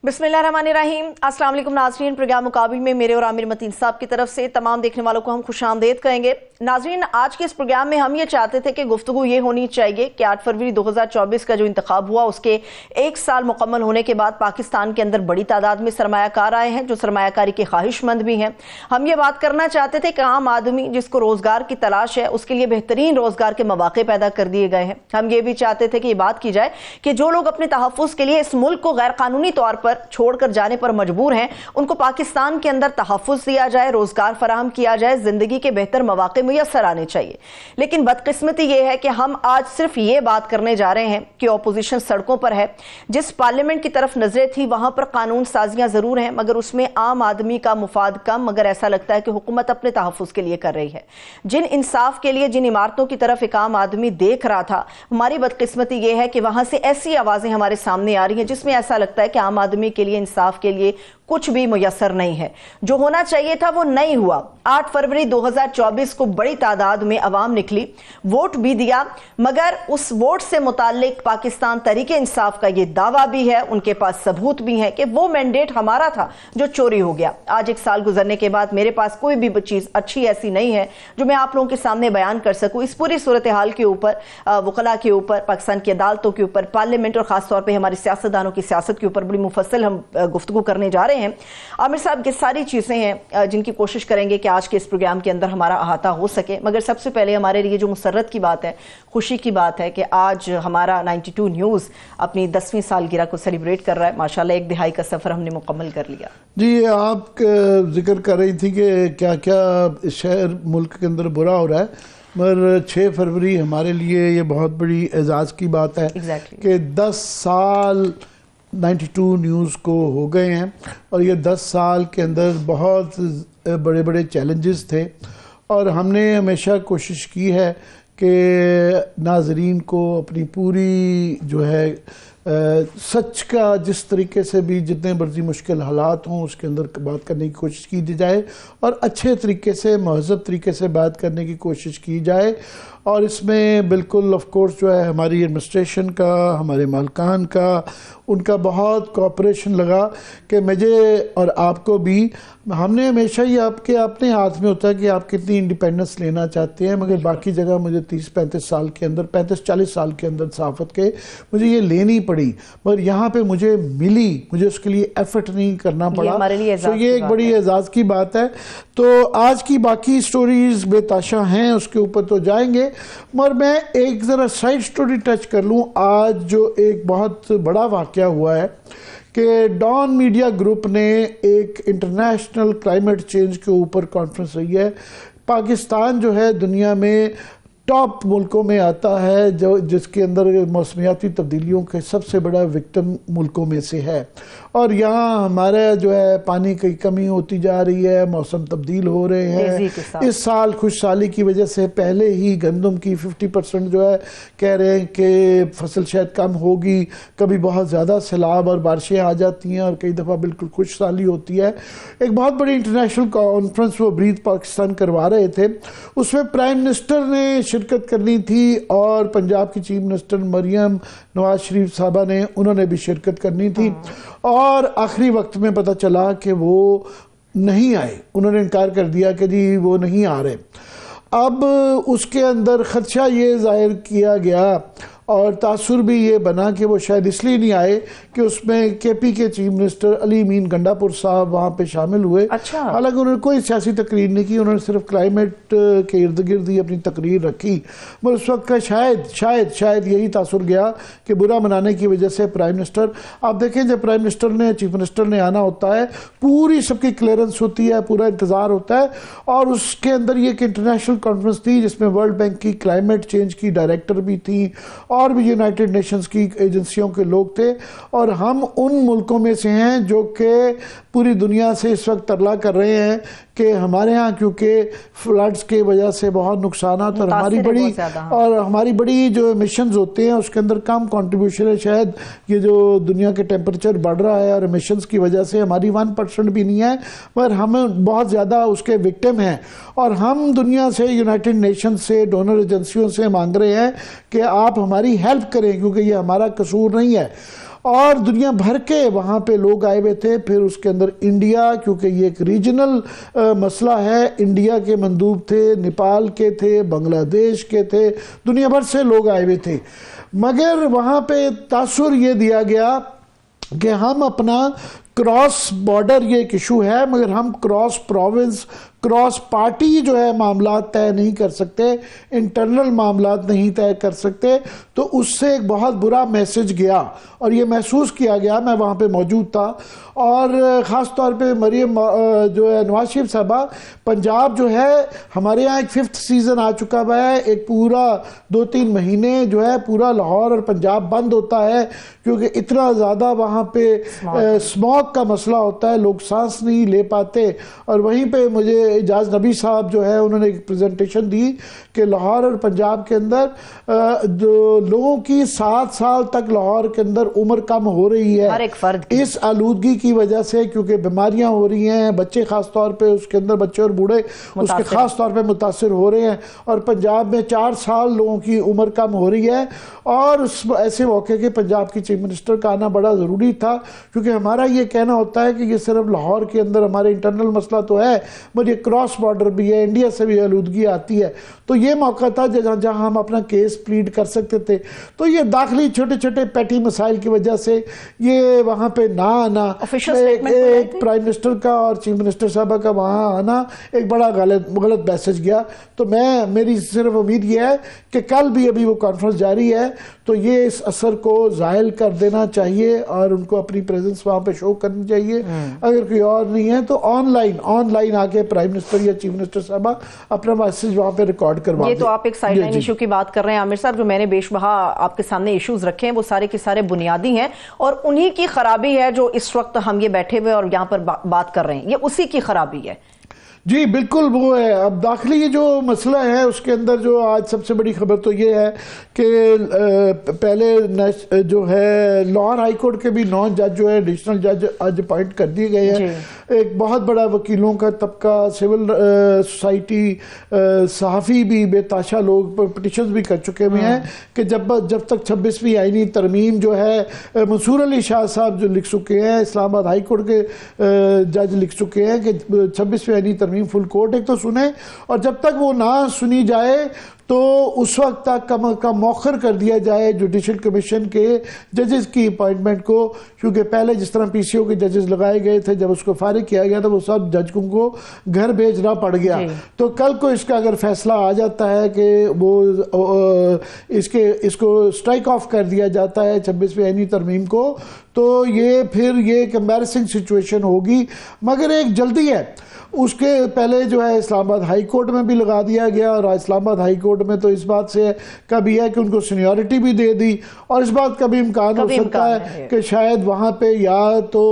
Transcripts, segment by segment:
बिस्मिल्लाहिर्रहमानिर्रहीम। अस्सलाम वालेकुम नाज़रीन, प्रोग्राम मुकाबिल में मेरे और आमिर मतीन साहब की तरफ से तमाम देखने वालों को हम खुशामदीद कहेंगे। नाज़रीन, आज के इस प्रोग्राम में हम ये चाहते थे कि गुफ्तगू ये होनी चाहिए कि 8 फरवरी 2024 का जो इंतखाब हुआ उसके 1 साल मुकम्मल होने के बाद पाकिस्तान के अंदर बड़ी तादाद में सरमायाकार आए हैं जो सरमायाकारी के ख्वाहिशमंद भी हैं। हम ये बात करना चाहते थे कि आम आदमी जिसको रोजगार की तलाश है उसके लिए बेहतरीन रोजगार के मौके पैदा कर दिए गए हैं। हम ये भी चाहते थे कि ये बात की जाए कि जो लोग अपने तहफ़्फ़ुज़ के लिए इस मुल्क को गैर कानूनी तौर पर छोड़कर जाने पर मजबूर हैं उनको पाकिस्तान के अंदर तहफ़्फ़ुज़ दिया जाए, रोजगार फराहम किया जाए, जिंदगी के बेहतर मौके मुयस्सर आने चाहिए। लेकिन बदकिस्मती यह है कि हम आज सिर्फ ये बात करने जा रहे हैं कि ऑपोजिशन सड़कों पर है। जिस पार्लियामेंट की तरफ नजरें थी वहां पर कानून साजियां जरूर हैं मगर उसमें आम आदमी का मुफाद कम, मगर ऐसा लगता है कि हुकूमत अपने तहफ़्फ़ुज़ के लिए कर रही है। जिन इंसाफ के लिए जिन इमारतों की तरफ एक आम आदमी देख रहा था, हमारी बदकिस्मती यह है कि वहां से ऐसी आवाजें हमारे सामने आ रही हैं जिसमें ऐसा लगता है कि आम आदमी के लिए इंसाफ के लिए कुछ भी मुयस्सर नहीं है। जो होना चाहिए था वो नहीं हुआ। 8 फरवरी 2024 को बड़ी तादाद में अवाम निकली, वोट भी दिया, मगर उस वोट से मुताल्लिक पाकिस्तान तहरीके इंसाफ का ये दावा भी है, उनके पास सबूत भी है कि वो मैंडेट हमारा था जो चोरी हो गया। आज 1 साल गुजरने के बाद मेरे पास कोई भी चीज अच्छी ऐसी नहीं है जो मैं आप लोगों के सामने बयान कर सकूं। इस पूरी सूरत हाल के ऊपर, वकला के ऊपर, पाकिस्तान की अदालतों के ऊपर, पार्लियामेंट और खासतौर पर हमारे सियासतदानों की सियासत के ऊपर बड़ी मुफस्सल हम गुफ्तगू करने जा रहे हैं। आमिर साहब, ये सारी चीजें हैं जिनकी कोशिश करेंगे कि आज के इस प्रोग्राम के अंदर हमारा अहाता हो सके। मगर सबसे पहले हमारे लिए जो मुसर्रत की बात है, खुशी की बात है कि आज हमारा 92 न्यूज़ अपनी 10वीं सालगिरह को सेलिब्रेट कर रहा है। माशाल्लाह 1 दिहाई का सफर हमने मुकम्मल कर लिया। जी, आप जिक्र कर रही थी कि क्या क्या शहर मुल्क के अंदर बुरा हो रहा है, मगर 6 फरवरी हमारे लिए ये बहुत बड़ी एजाज़ की बात है कि 10 साल 92 न्यूज़ को हो गए हैं और ये 10 साल के अंदर बहुत बड़े बड़े चैलेंजेस थे और हमने हमेशा कोशिश की है कि नाजरीन को अपनी पूरी जो है सच का जिस तरीके से भी जितने मर्जी मुश्किल हालात हों उसके अंदर बात करने की कोशिश की जाए और अच्छे तरीके से महज़ब तरीके से बात करने की कोशिश की जाए। और इसमें बिल्कुल ऑफ कोर्स जो है हमारी एडमिनिस्ट्रेशन का, हमारे मालकान का, उनका बहुत कोऑपरेशन लगा कि मुझे और आपको भी, हमने हमेशा ये आपके अपने हाथ में होता है कि आप कितनी इंडिपेंडेंस लेना चाहते हैं, मगर बाकी जगह मुझे 30-35 साल के अंदर, 35-40 साल के अंदर सहाफ़त के मुझे ये लेनी पड़ी, मगर यहाँ पे मुझे मिली, मुझे उसके लिए एफर्ट नहीं करना पड़ा। तो ये एक बड़ी एजाज़ की बात है। तो आज की बाकी स्टोरीज बेताशा हैं, उसके ऊपर तो जाएंगे, मगर मैं एक ज़रा साइड स्टोरी टच कर लूँ। आज जो एक बहुत बड़ा वाक़या हुआ है कि डॉन मीडिया ग्रुप ने एक इंटरनेशनल क्लाइमेट चेंज के ऊपर कॉन्फ्रेंस रही है। पाकिस्तान जो है दुनिया में टॉप मुल्कों में आता है जो जिसके अंदर मौसमियाती तब्दीलियों के सबसे बड़ा विक्टिम मुल्कों में से है और यहाँ हमारा जो है पानी की कमी होती जा रही है, मौसम तब्दील हो रहे हैं। इस साल खुशहाली की वजह से पहले ही गंदम की 50% जो है कह रहे हैं कि फसल शायद कम होगी, कभी बहुत ज़्यादा सैलाब और बारिशें आ जाती हैं और कई दफ़ा बिल्कुल खुशहाली होती है। एक बहुत बड़ी इंटरनेशनल कॉन्फ्रेंस वो ब्रीथ पाकिस्तान करवा रहे थे, उसमें प्राइम मिनिस्टर ने शिरकत करनी थी और पंजाब की चीफ मिनिस्टर मरियम नवाज शरीफ साहबा ने, उन्होंने भी शिरकत करनी थी और आखिरी वक्त में पता चला कि वो नहीं आए, उन्होंने इनकार कर दिया कि जी वो नहीं आ रहे। अब उसके अंदर खदशा ये जाहिर किया गया और तासुर भी ये बना कि वो शायद इसलिए नहीं आए कि उसमें केपी के chief minister Ali mean Gandapur साहब वहाँ पे शामिल हुए। अच्छा। हालांकि उन्होंने कोई सियासी तकरीर नहीं की, उन्होंने सिर्फ क्लाइमेट के इर्द गिर्द ही अपनी तकरीर रखी, मगर उस वक्त का शायद यही तासुर गया कि बुरा मनाने की वजह से प्राइम मिनिस्टर, आप देखें जब प्राइम मिनिस्टर ने, चीफ मिनिस्टर ने आना होता है पूरी सबकी क्लियरेंस होती है, पूरा इंतज़ार होता है और उसके अंदर ये एक इंटरनेशनल कॉन्फ्रेंस थी जिसमें वर्ल्ड बैंक की क्लाइमेट चेंज की डायरेक्टर भी थी और भी यूनाइटेड नेशंस की एजेंसियों के लोग थे और हम उन मुल्कों में से हैं जो कि पूरी दुनिया से इस वक्त तरला कर रहे हैं कि हमारे यहाँ क्योंकि फ्लड्स के वजह से बहुत नुकसान और हमारी बड़ी जो एमिशंस होते हैं उसके अंदर कम कंट्रीब्यूशन है। शायद ये जो दुनिया के टेम्परेचर बढ़ रहा है और एमिशंस की वजह से हमारी 1% भी नहीं है, मगर हम बहुत ज़्यादा उसके विक्टिम हैं और हम दुनिया से, यूनाइटेड नेशन से, डोनर एजेंसियों से मांग रहे हैं कि आप हमारी हेल्प करें क्योंकि ये हमारा कसूर नहीं है। और दुनिया भर के वहाँ पे लोग आए हुए थे। फिर उसके अंदर इंडिया, क्योंकि ये एक रीजनल मसला है, इंडिया के मंदूब थे, नेपाल के थे, बांग्लादेश के थे, दुनिया भर से लोग आए हुए थे। मगर वहाँ पे तासुर ये दिया गया कि हम अपना क्रॉस बॉर्डर ये एक इशू है, मगर हम क्रॉस प्रोविंस, क्रॉस पार्टी जो है मामला तय नहीं कर सकते, इंटरनल मामला नहीं तय कर सकते। तो उससे एक बहुत बुरा मैसेज गया और ये महसूस किया गया, मैं वहाँ पे मौजूद था। और ख़ास तौर पे मरियम जो है नवाज शरीफ साहबा, पंजाब जो है हमारे यहाँ एक 5th सीज़न आ चुका हुआ है, एक पूरा 2-3 महीने जो है पूरा लाहौर और पंजाब बंद होता है क्योंकि इतना ज़्यादा वहाँ पे स्मॉग का मसला होता है, लोग सांस नहीं ले पाते। और वहीं पे मुझे इजाज़ नबी साहब जो है उन्होंने एक प्रेजेंटेशन दी कि लाहौर और पंजाब के अंदर जो लोगों की 7 साल तक लाहौर के अंदर उम्र कम हो रही है, हर एक फर्द इस आलूदगी की वजह से, क्योंकि बीमारियां हो रही हैं, बच्चे खास तौर पे उसके अंदर बच्चे और बूढ़े उसके खास तौर पे मुतासिर हो रहे हैं। और पंजाब में 4 साल लोगों की उम्र कम हो रही है। और उस ऐसे मौके के पंजाब की चीफ मिनिस्टर का आना बड़ा ज़रूरी था, क्योंकि हमारा ये कहना होता है कि ये सिर्फ लाहौर के अंदर हमारे इंटरनल मसला तो है, मगर ये क्रॉस बॉर्डर भी है, इंडिया से भी आलूदगी आती है। तो ये मौका था जहाँ हम अपना केस प्लीड कर सकते थे। तो ये दाखिली छोटे छोटे पैटी मसाइल की वजह से ये वहाँ पे ना आना, एक प्राइम मिनिस्टर का और चीफ मिनिस्टर साहबा का वहाँ आना एक बड़ा गलत मैसेज गया। तो मेरी सिर्फ उम्मीद ये है कि कल भी अभी वो कॉन्फ्रेंस जारी है, तो ये इस असर को ज़ाहिल कर देना चाहिए और उनको अपनी प्रेजेंस वहाँ पे शो करनी चाहिए। अगर कोई और नहीं है तो ऑनलाइन आके प्राइम मिनिस्टर या चीफ मिनिस्टर साहबा अपना मैसेज वहाँ पे रिकॉर्ड करवा। ये तो आप एक साइडलाइन इशू की बात कर रहे हैं आमिर साहब, जो मैंने बेशबहा आपके सामने इश्यूज रखे हैं वो सारे के सारे बुनियादी हैं और उन्हीं की खराबी है जो इस वक्त हम ये बैठे हुए और यहाँ पर बात कर रहे हैं, ये उसी की खराबी है। जी बिल्कुल वो है। अब दाखिली ये जो मसला है उसके अंदर जो आज सबसे बड़ी खबर तो ये है कि पहले जो है लाहौर हाई कोर्ट के भी 9 जज जो है एडिशनल जज आज अपॉइंट कर दिए गए हैं। एक बहुत बड़ा वकीलों का तबका, सिविल सोसाइटी, सहाफ़ी भी, बेताशा लोग पिटिशंस भी कर चुके हुए हैं कि जब तक 26वीं आईनी तरमीम जो है मंसूर अली शाह साहब जो लिख चुके हैं, इस्लामाबाद हाई कोर्ट के जज लिख चुके हैं कि 26वीं आईनी तरमीम फुल कोर्ट एक तो सुने, और जब तक वो ना सुनी जाए तो उस वक्त तक कम मौखर कर दिया जाए जुडिशल कमीशन के जजेस की अपॉइंटमेंट को। क्योंकि पहले जिस तरह पीसीओ के जजेस लगाए गए थे, जब उसको फारिग किया गया था वो सब जजों को घर भेजना पड़ गया। तो कल को इसका अगर फैसला आ जाता है कि वो इसको स्ट्राइक ऑफ कर दिया जाता है 26वीं आईनी तरमीम को, तो ये फिर ये एक एम्बैरेसिंग सिचुएशन होगी। मगर एक जल्दी है, उसके पहले जो है इस्लामाबाद हाई कोर्ट में भी लगा दिया गया और इस्लामाबाद हाई कोर्ट में तो इस बात से कभी है कि उनको सीनियरिटी भी दे दी, और इस बात का भी इम्कान हो सकता है कि शायद वहाँ पे या तो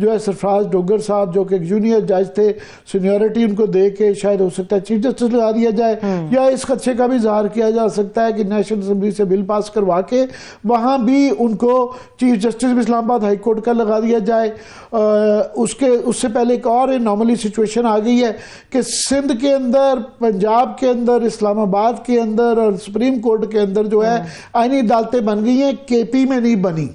जो है सरफराज डोगर साहब जो कि जूनियर जज थे, सीनियरिटी उनको दे के शायद हो सकता है चीफ जस्टिस लगा दिया जाए, या इस खदशे का भी इजहार किया जा सकता है कि नेशनल असम्बली से बिल पास करवा के वहाँ भी उनको chief justice Islamabad high court का लगा दिया जाए। उससे पहले एक और नॉर्मली सिचुएशन आ गई है कि सिंध के अंदर, पंजाब के अंदर, इस्लामाबाद के अंदर और सुप्रीम कोर्ट के अंदर जो है आईनी अदालतें बन गई हैं, केपी में नहीं बनी।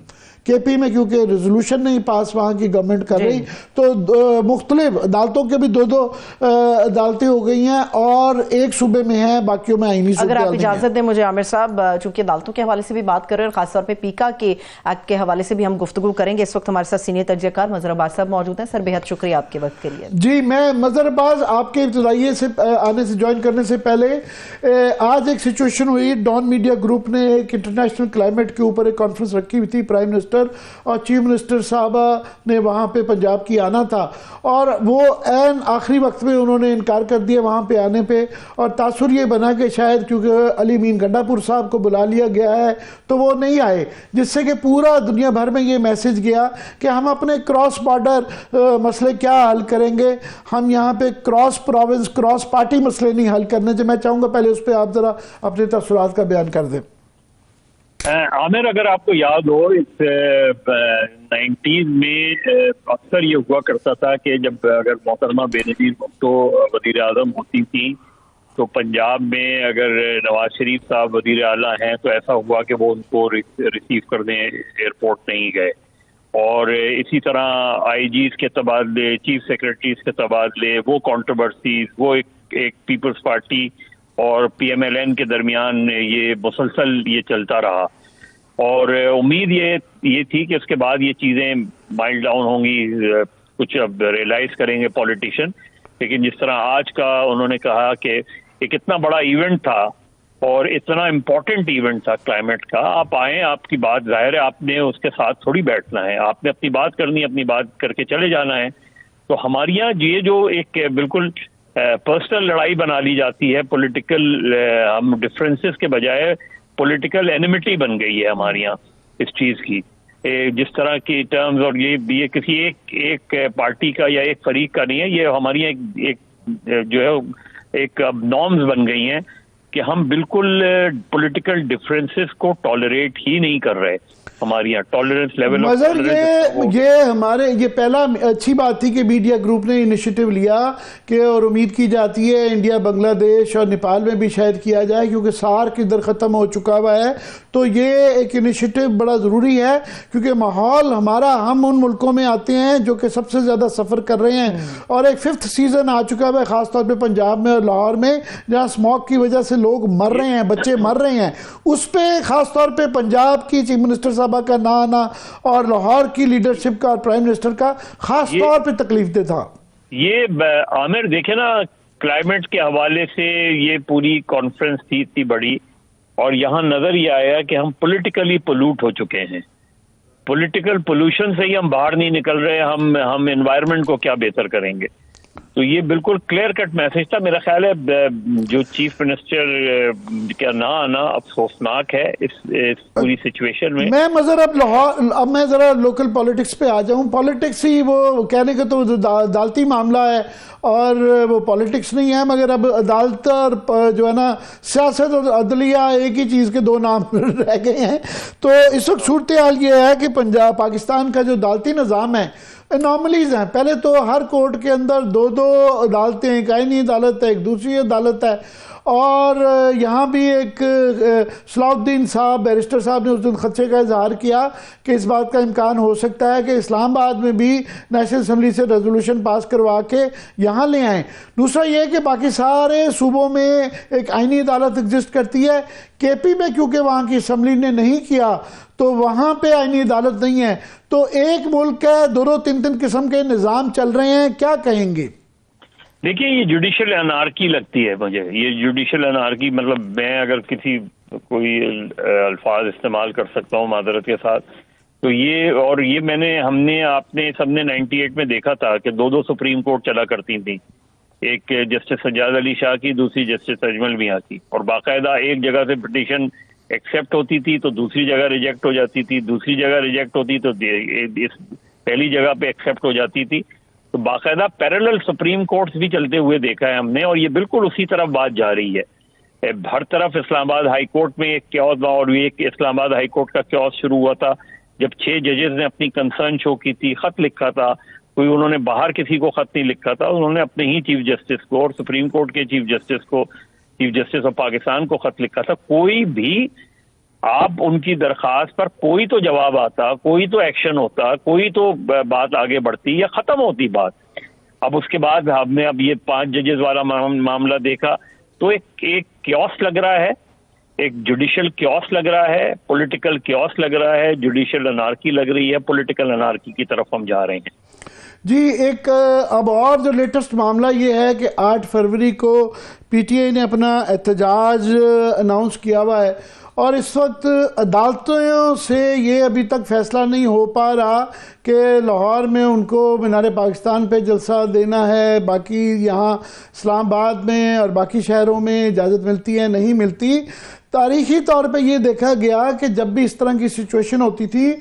केपी में क्योंकि रेजोल्यूशन नहीं पास वहाँ की गवर्नमेंट कर रही, तो मुख्तलिफ अदालतों के भी 2-2 अदालतें हो गई हैं और एक सूबे में है, बाकियों में आईनी। अगर आप इजाजत दें मुझे आमिर साहब, चूंकि अदालतों के हवाले से भी बात कर रहे हैं और खासतौर पे पीका के एक्ट के हवाले से भी हम गुफ्तगू करेंगे। इस वक्त हमारे साथ सीनियर तर्जयकार मजहर अब्बास साहब मौजूद हैं। सर बेहद शुक्रिया आपके वक्त के लिए। जी, मैं मजहर अब्बास आपके इब्तदाई से आने से ज्वाइन करने से पहले आज एक सिचुएशन हुई, डॉन मीडिया ग्रुप ने एक इंटरनेशनल क्लाइमेट के ऊपर एक कॉन्फ्रेंस रखी हुई थी, प्राइम मिनिस्टर और चीफ मिनिस्टर साहबा ने वहाँ पे पंजाब की आना था और वो ऐन आखिरी वक्त में उन्होंने इनकार कर दिया वहाँ पे आने पे, और तासुर ये बना कि शायद क्योंकि अली मीन गंडापुर साहब को बुला लिया गया है तो वो नहीं आए, जिससे कि पूरा दुनिया भर में ये मैसेज गया कि हम अपने क्रॉस बॉर्डर मसले क्या हल करेंगे, हम यहाँ पे क्रॉस प्रोविंस, क्रॉस पार्टी मसले नहीं हल करने चाहिए। मैं चाहूँगा पहले उस पर आप ज़रा अपने तसव्वुरात का बयान कर दें। आमिर, अगर आपको याद हो, इस 90s में अक्सर ये हुआ करता था कि जब अगर मोहतरमा बेनजीर भुट्टो वज़ीर आज़म होती थी तो पंजाब में अगर नवाज शरीफ साहब वजीर आला हैं तो ऐसा हुआ कि वो उनको रिसीव करने एयरपोर्ट नहीं गए। और इसी तरह आईजीज के तबादले, चीफ सेक्रेटरीज के तबादले, वो कंट्रोवर्सीज, वो एक पीपल्स पार्टी और पीएमएलएन के दरमियान ये मुसलसल ये चलता रहा। और उम्मीद ये थी कि उसके बाद ये चीज़ें माइल्ड डाउन होंगी, कुछ अब रियलाइज करेंगे पॉलिटिशियन। लेकिन जिस तरह आज का उन्होंने कहा कि एक इतना बड़ा इवेंट था और इतना इम्पोर्टेंट इवेंट था क्लाइमेट का, आप आए, आपकी बात जाहिर है आपने उसके साथ थोड़ी बैठना है, आपने अपनी बात करनी, अपनी बात करके चले जाना है। तो हमारे यहाँ ये जो एक बिल्कुल पर्सनल लड़ाई बना ली जाती है, पॉलिटिकल हम डिफरेंसेस के बजाय पॉलिटिकल एनिमिटी बन गई है हमारे यहाँ इस चीज़ की, जिस तरह की टर्म्स। और ये किसी एक पार्टी का या एक फरीक का नहीं है, ये हमारी एक जो है एक नॉर्म्स बन गई हैं कि हम बिल्कुल पॉलिटिकल डिफरेंसेस को टॉलरेट ही नहीं कर रहे। हमारी यहाँ टॉलरेंस लेवल ये पहला अच्छी बात थी कि मीडिया ग्रुप ने इनिशिएटिव लिया कि, और उम्मीद की जाती है इंडिया, बांग्लादेश और नेपाल में भी शायद किया जाए, क्योंकि सार्क इधर ख़त्म हो चुका हुआ है। तो ये एक इनिशिएटिव बड़ा ज़रूरी है, क्योंकि माहौल हमारा, हम उन मुल्कों में आते हैं जो कि सबसे ज़्यादा सफ़र कर रहे हैं, और एक 5th सीज़न आ चुका है ख़ासतौर पर पंजाब में और लाहौर में, जहाँ स्मॉग की वजह से लोग मर रहे हैं, बच्चे मर रहे हैं। उस पर ख़ासतौर पर पंजाब की चीफ मिनिस्टर साहब का ना आना और लाहौर की लीडरशिप का और प्राइम मिनिस्टर का खास तौर पे तकलीफदेह था। ये आमिर देखे ना, क्लाइमेट के हवाले से ये पूरी कॉन्फ्रेंस थी इतनी बड़ी, और यहाँ नजर ये आया कि हम पॉलिटिकली पोल्यूट हो चुके हैं। पॉलिटिकल पोल्यूशन से ही हम बाहर नहीं निकल रहे, हम एनवायरनमेंट को क्या बेहतर करेंगे। तो ये बिल्कुल क्लियर कट मैसेज था। मेरा ख्याल है जो चीफ मिनिस्टर का ना आना अफसोसनाक है इस पूरी सिचुएशन में। अब मैं जरा लोकल पॉलिटिक्स पे आ जाऊं। पॉलिटिक्स ही वो कहने का तो अदालती मामला है और वो पॉलिटिक्स नहीं है, मगर अब अदालत और जो है ना सियासत और अदलिया एक ही चीज़ के दो नाम रह गए हैं। तो इस वक्त सूरत हाल ये है कि पाकिस्तान का जो अदालती निज़ाम है, एनॉमलीज हैं। पहले तो हर कोर्ट के अंदर दो अदालतें, एक आईनी अदालत है, एक दूसरी अदालत है। और यहाँ भी एक सलाउद्दीन साहब, बैरिस्टर साहब ने उस दिन खदशे का इजहार किया कि इस बात का इम्कान हो सकता है कि इस्लामाबाद में भी नेशनल असम्बली से रेजोल्यूशन पास करवा के यहाँ ले आएँ। दूसरा ये कि बाकी सारे सूबों में एक आईनी अदालत एग्जिस्ट करती है, केपी में क्योंकि वहाँ की असम्बली ने नहीं किया तो वहाँ पे आईनी अदालत नहीं है। तो एक मुल्क है, दो तीन किस्म के निज़ाम चल रहे हैं, क्या कहेंगे? देखिए, ये जुडिशल अनार्की लगती है मुझे। ये जुडिशल अनार्की मतलब, मैं अगर कोई अल्फाज इस्तेमाल कर सकता हूँ मादरत के साथ, तो ये हमने आपने सबने 98 में देखा था कि दो सुप्रीम कोर्ट चला करती थी, एक जस्टिस सज्जाद अली शाह की, दूसरी जस्टिस अजमल मियां की। और बाकायदा एक जगह से पिटीशन एक्सेप्ट होती थी तो दूसरी जगह रिजेक्ट हो जाती थी, दूसरी जगह रिजेक्ट होती तो इस पहली जगह पे एक्सेप्ट हो जाती थी। तो बाकायदा पैरेलल सुप्रीम कोर्ट्स भी चलते हुए देखा है हमने, और ये बिल्कुल उसी तरफ बात जा रही है। हर तरफ इस्लामाबाद हाई कोर्ट में एक क्योस था, और ये इस्लामाबाद हाई कोर्ट का क्योस शुरू हुआ था जब 6 जजेस ने अपनी कंसर्न शो की थी, खत लिखा था। कोई उन्होंने बाहर किसी को खत नहीं लिखा था, उन्होंने अपने ही चीफ जस्टिस को और सुप्रीम कोर्ट के चीफ जस्टिस ऑफ पाकिस्तान को खत लिखा था। कोई भी आप उनकी दरखास्त पर कोई तो जवाब आता, कोई तो एक्शन होता, कोई तो बात आगे बढ़ती या खत्म होती बात। अब उसके बाद हमने अब ये 5 जजेस वाला मामला देखा तो एक क्योस लग रहा है, एक जुडिशल क्योस लग रहा है, पॉलिटिकल क्योस लग रहा है, जुडिशल अनार्की लग रही है, पॉलिटिकल अनार्की की तरफ हम जा रहे हैं जी। एक अब और जो लेटेस्ट मामला ये है कि 8 फरवरी को पीटीआई ने अपना एहतजाज अनाउंस किया हुआ है, और इस वक्त अदालतों से ये अभी तक फैसला नहीं हो पा रहा कि लाहौर में उनको मीनार पाकिस्तान पे जलसा देना है, बाकी यहाँ इस्लामाबाद में और बाकी शहरों में इजाज़त मिलती है नहीं मिलती। तारीखी तौर पे ये देखा गया कि जब भी इस तरह की सिचुएशन होती थी,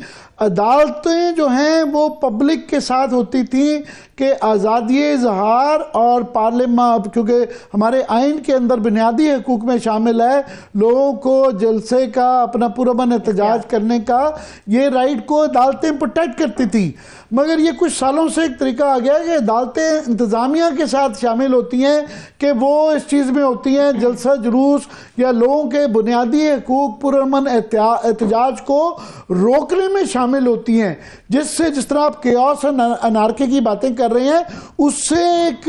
अदालतें जो हैं वो पब्लिक के साथ होती थी कि आज़ादी इजहार और पार्लियामेंट, क्योंकि हमारे आइन के अंदर बुनियादी हकूक में शामिल है लोगों को जलसे का, अपना पुरअमन एहतजाज करने का, ये राइट को अदालतें प्रोटेक्ट करती थी। मगर ये कुछ सालों से एक तरीका आ गया कि अदालतें इंतज़ामिया के साथ शामिल होती हैं कि वो इस चीज़ में होती हैं, जलसा जुलूस या लोगों के बुनियादी हकूक पुरअमन एहतजाज को रोकने में शामिल होती हैं, जिससे जिस तरह आप केओस और अनार्की की बातें कर रहे हैं, उससे एक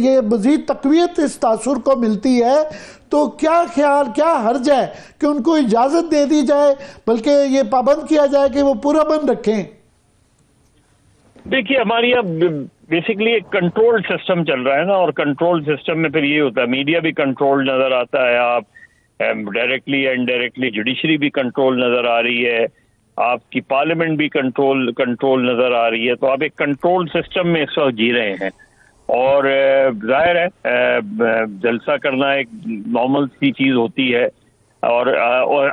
ये मज़ीद तक़वियत इस तासुर को मिलती है। तो क्या ख्याल, क्या हर्ज है कि उनको इजाज़त दे दी जाए, बल्कि ये पाबंद किया जाए कि वो पूरा बंद रखें? देखिए, हमारी अब बेसिकली एक कंट्रोल सिस्टम चल रहा है ना, और कंट्रोल सिस्टम में फिर ये होता है, मीडिया भी कंट्रोल नजर आता है, आप डायरेक्टली इनडायरेक्टली जुडिशरी भी कंट्रोल नजर आ रही है, आपकी पार्लियामेंट भी कंट्रोल नजर आ रही है। तो आप एक कंट्रोल सिस्टम में इस वक्त जी रहे हैं, और जाहिर है जलसा करना एक नॉर्मल सी चीज होती है, और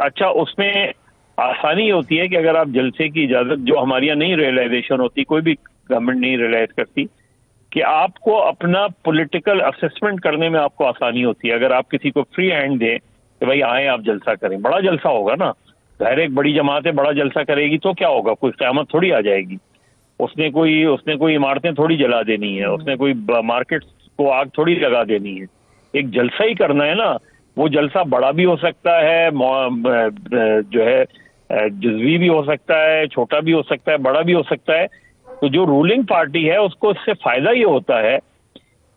अच्छा उसमें आसानी होती है कि अगर आप जलसे की इजाजत, जो हमारे यहाँ नहीं रियलाइजेशन होती, कोई भी गवर्नमेंट नहीं रियलाइज करती, कि आपको अपना पॉलिटिकल असेसमेंट करने में आपको आसानी होती है। अगर आप किसी को फ्री हैंड दें कि भाई आए आप जलसा करें, बड़ा जलसा होगा ना, जाहिर एक बड़ी जमात है, बड़ा जलसा करेगी तो क्या होगा, कोई क़यामत थोड़ी आ जाएगी, उसने कोई इमारतें थोड़ी जला देनी है, उसने कोई मार्केट को आग थोड़ी लगा देनी है। एक जलसा ही करना है ना, वो जलसा बड़ा भी हो सकता है, जो है जुज़वी भी हो सकता है, छोटा भी हो सकता है, बड़ा भी हो सकता है। तो जो रूलिंग पार्टी है उसको इससे फायदा ये होता है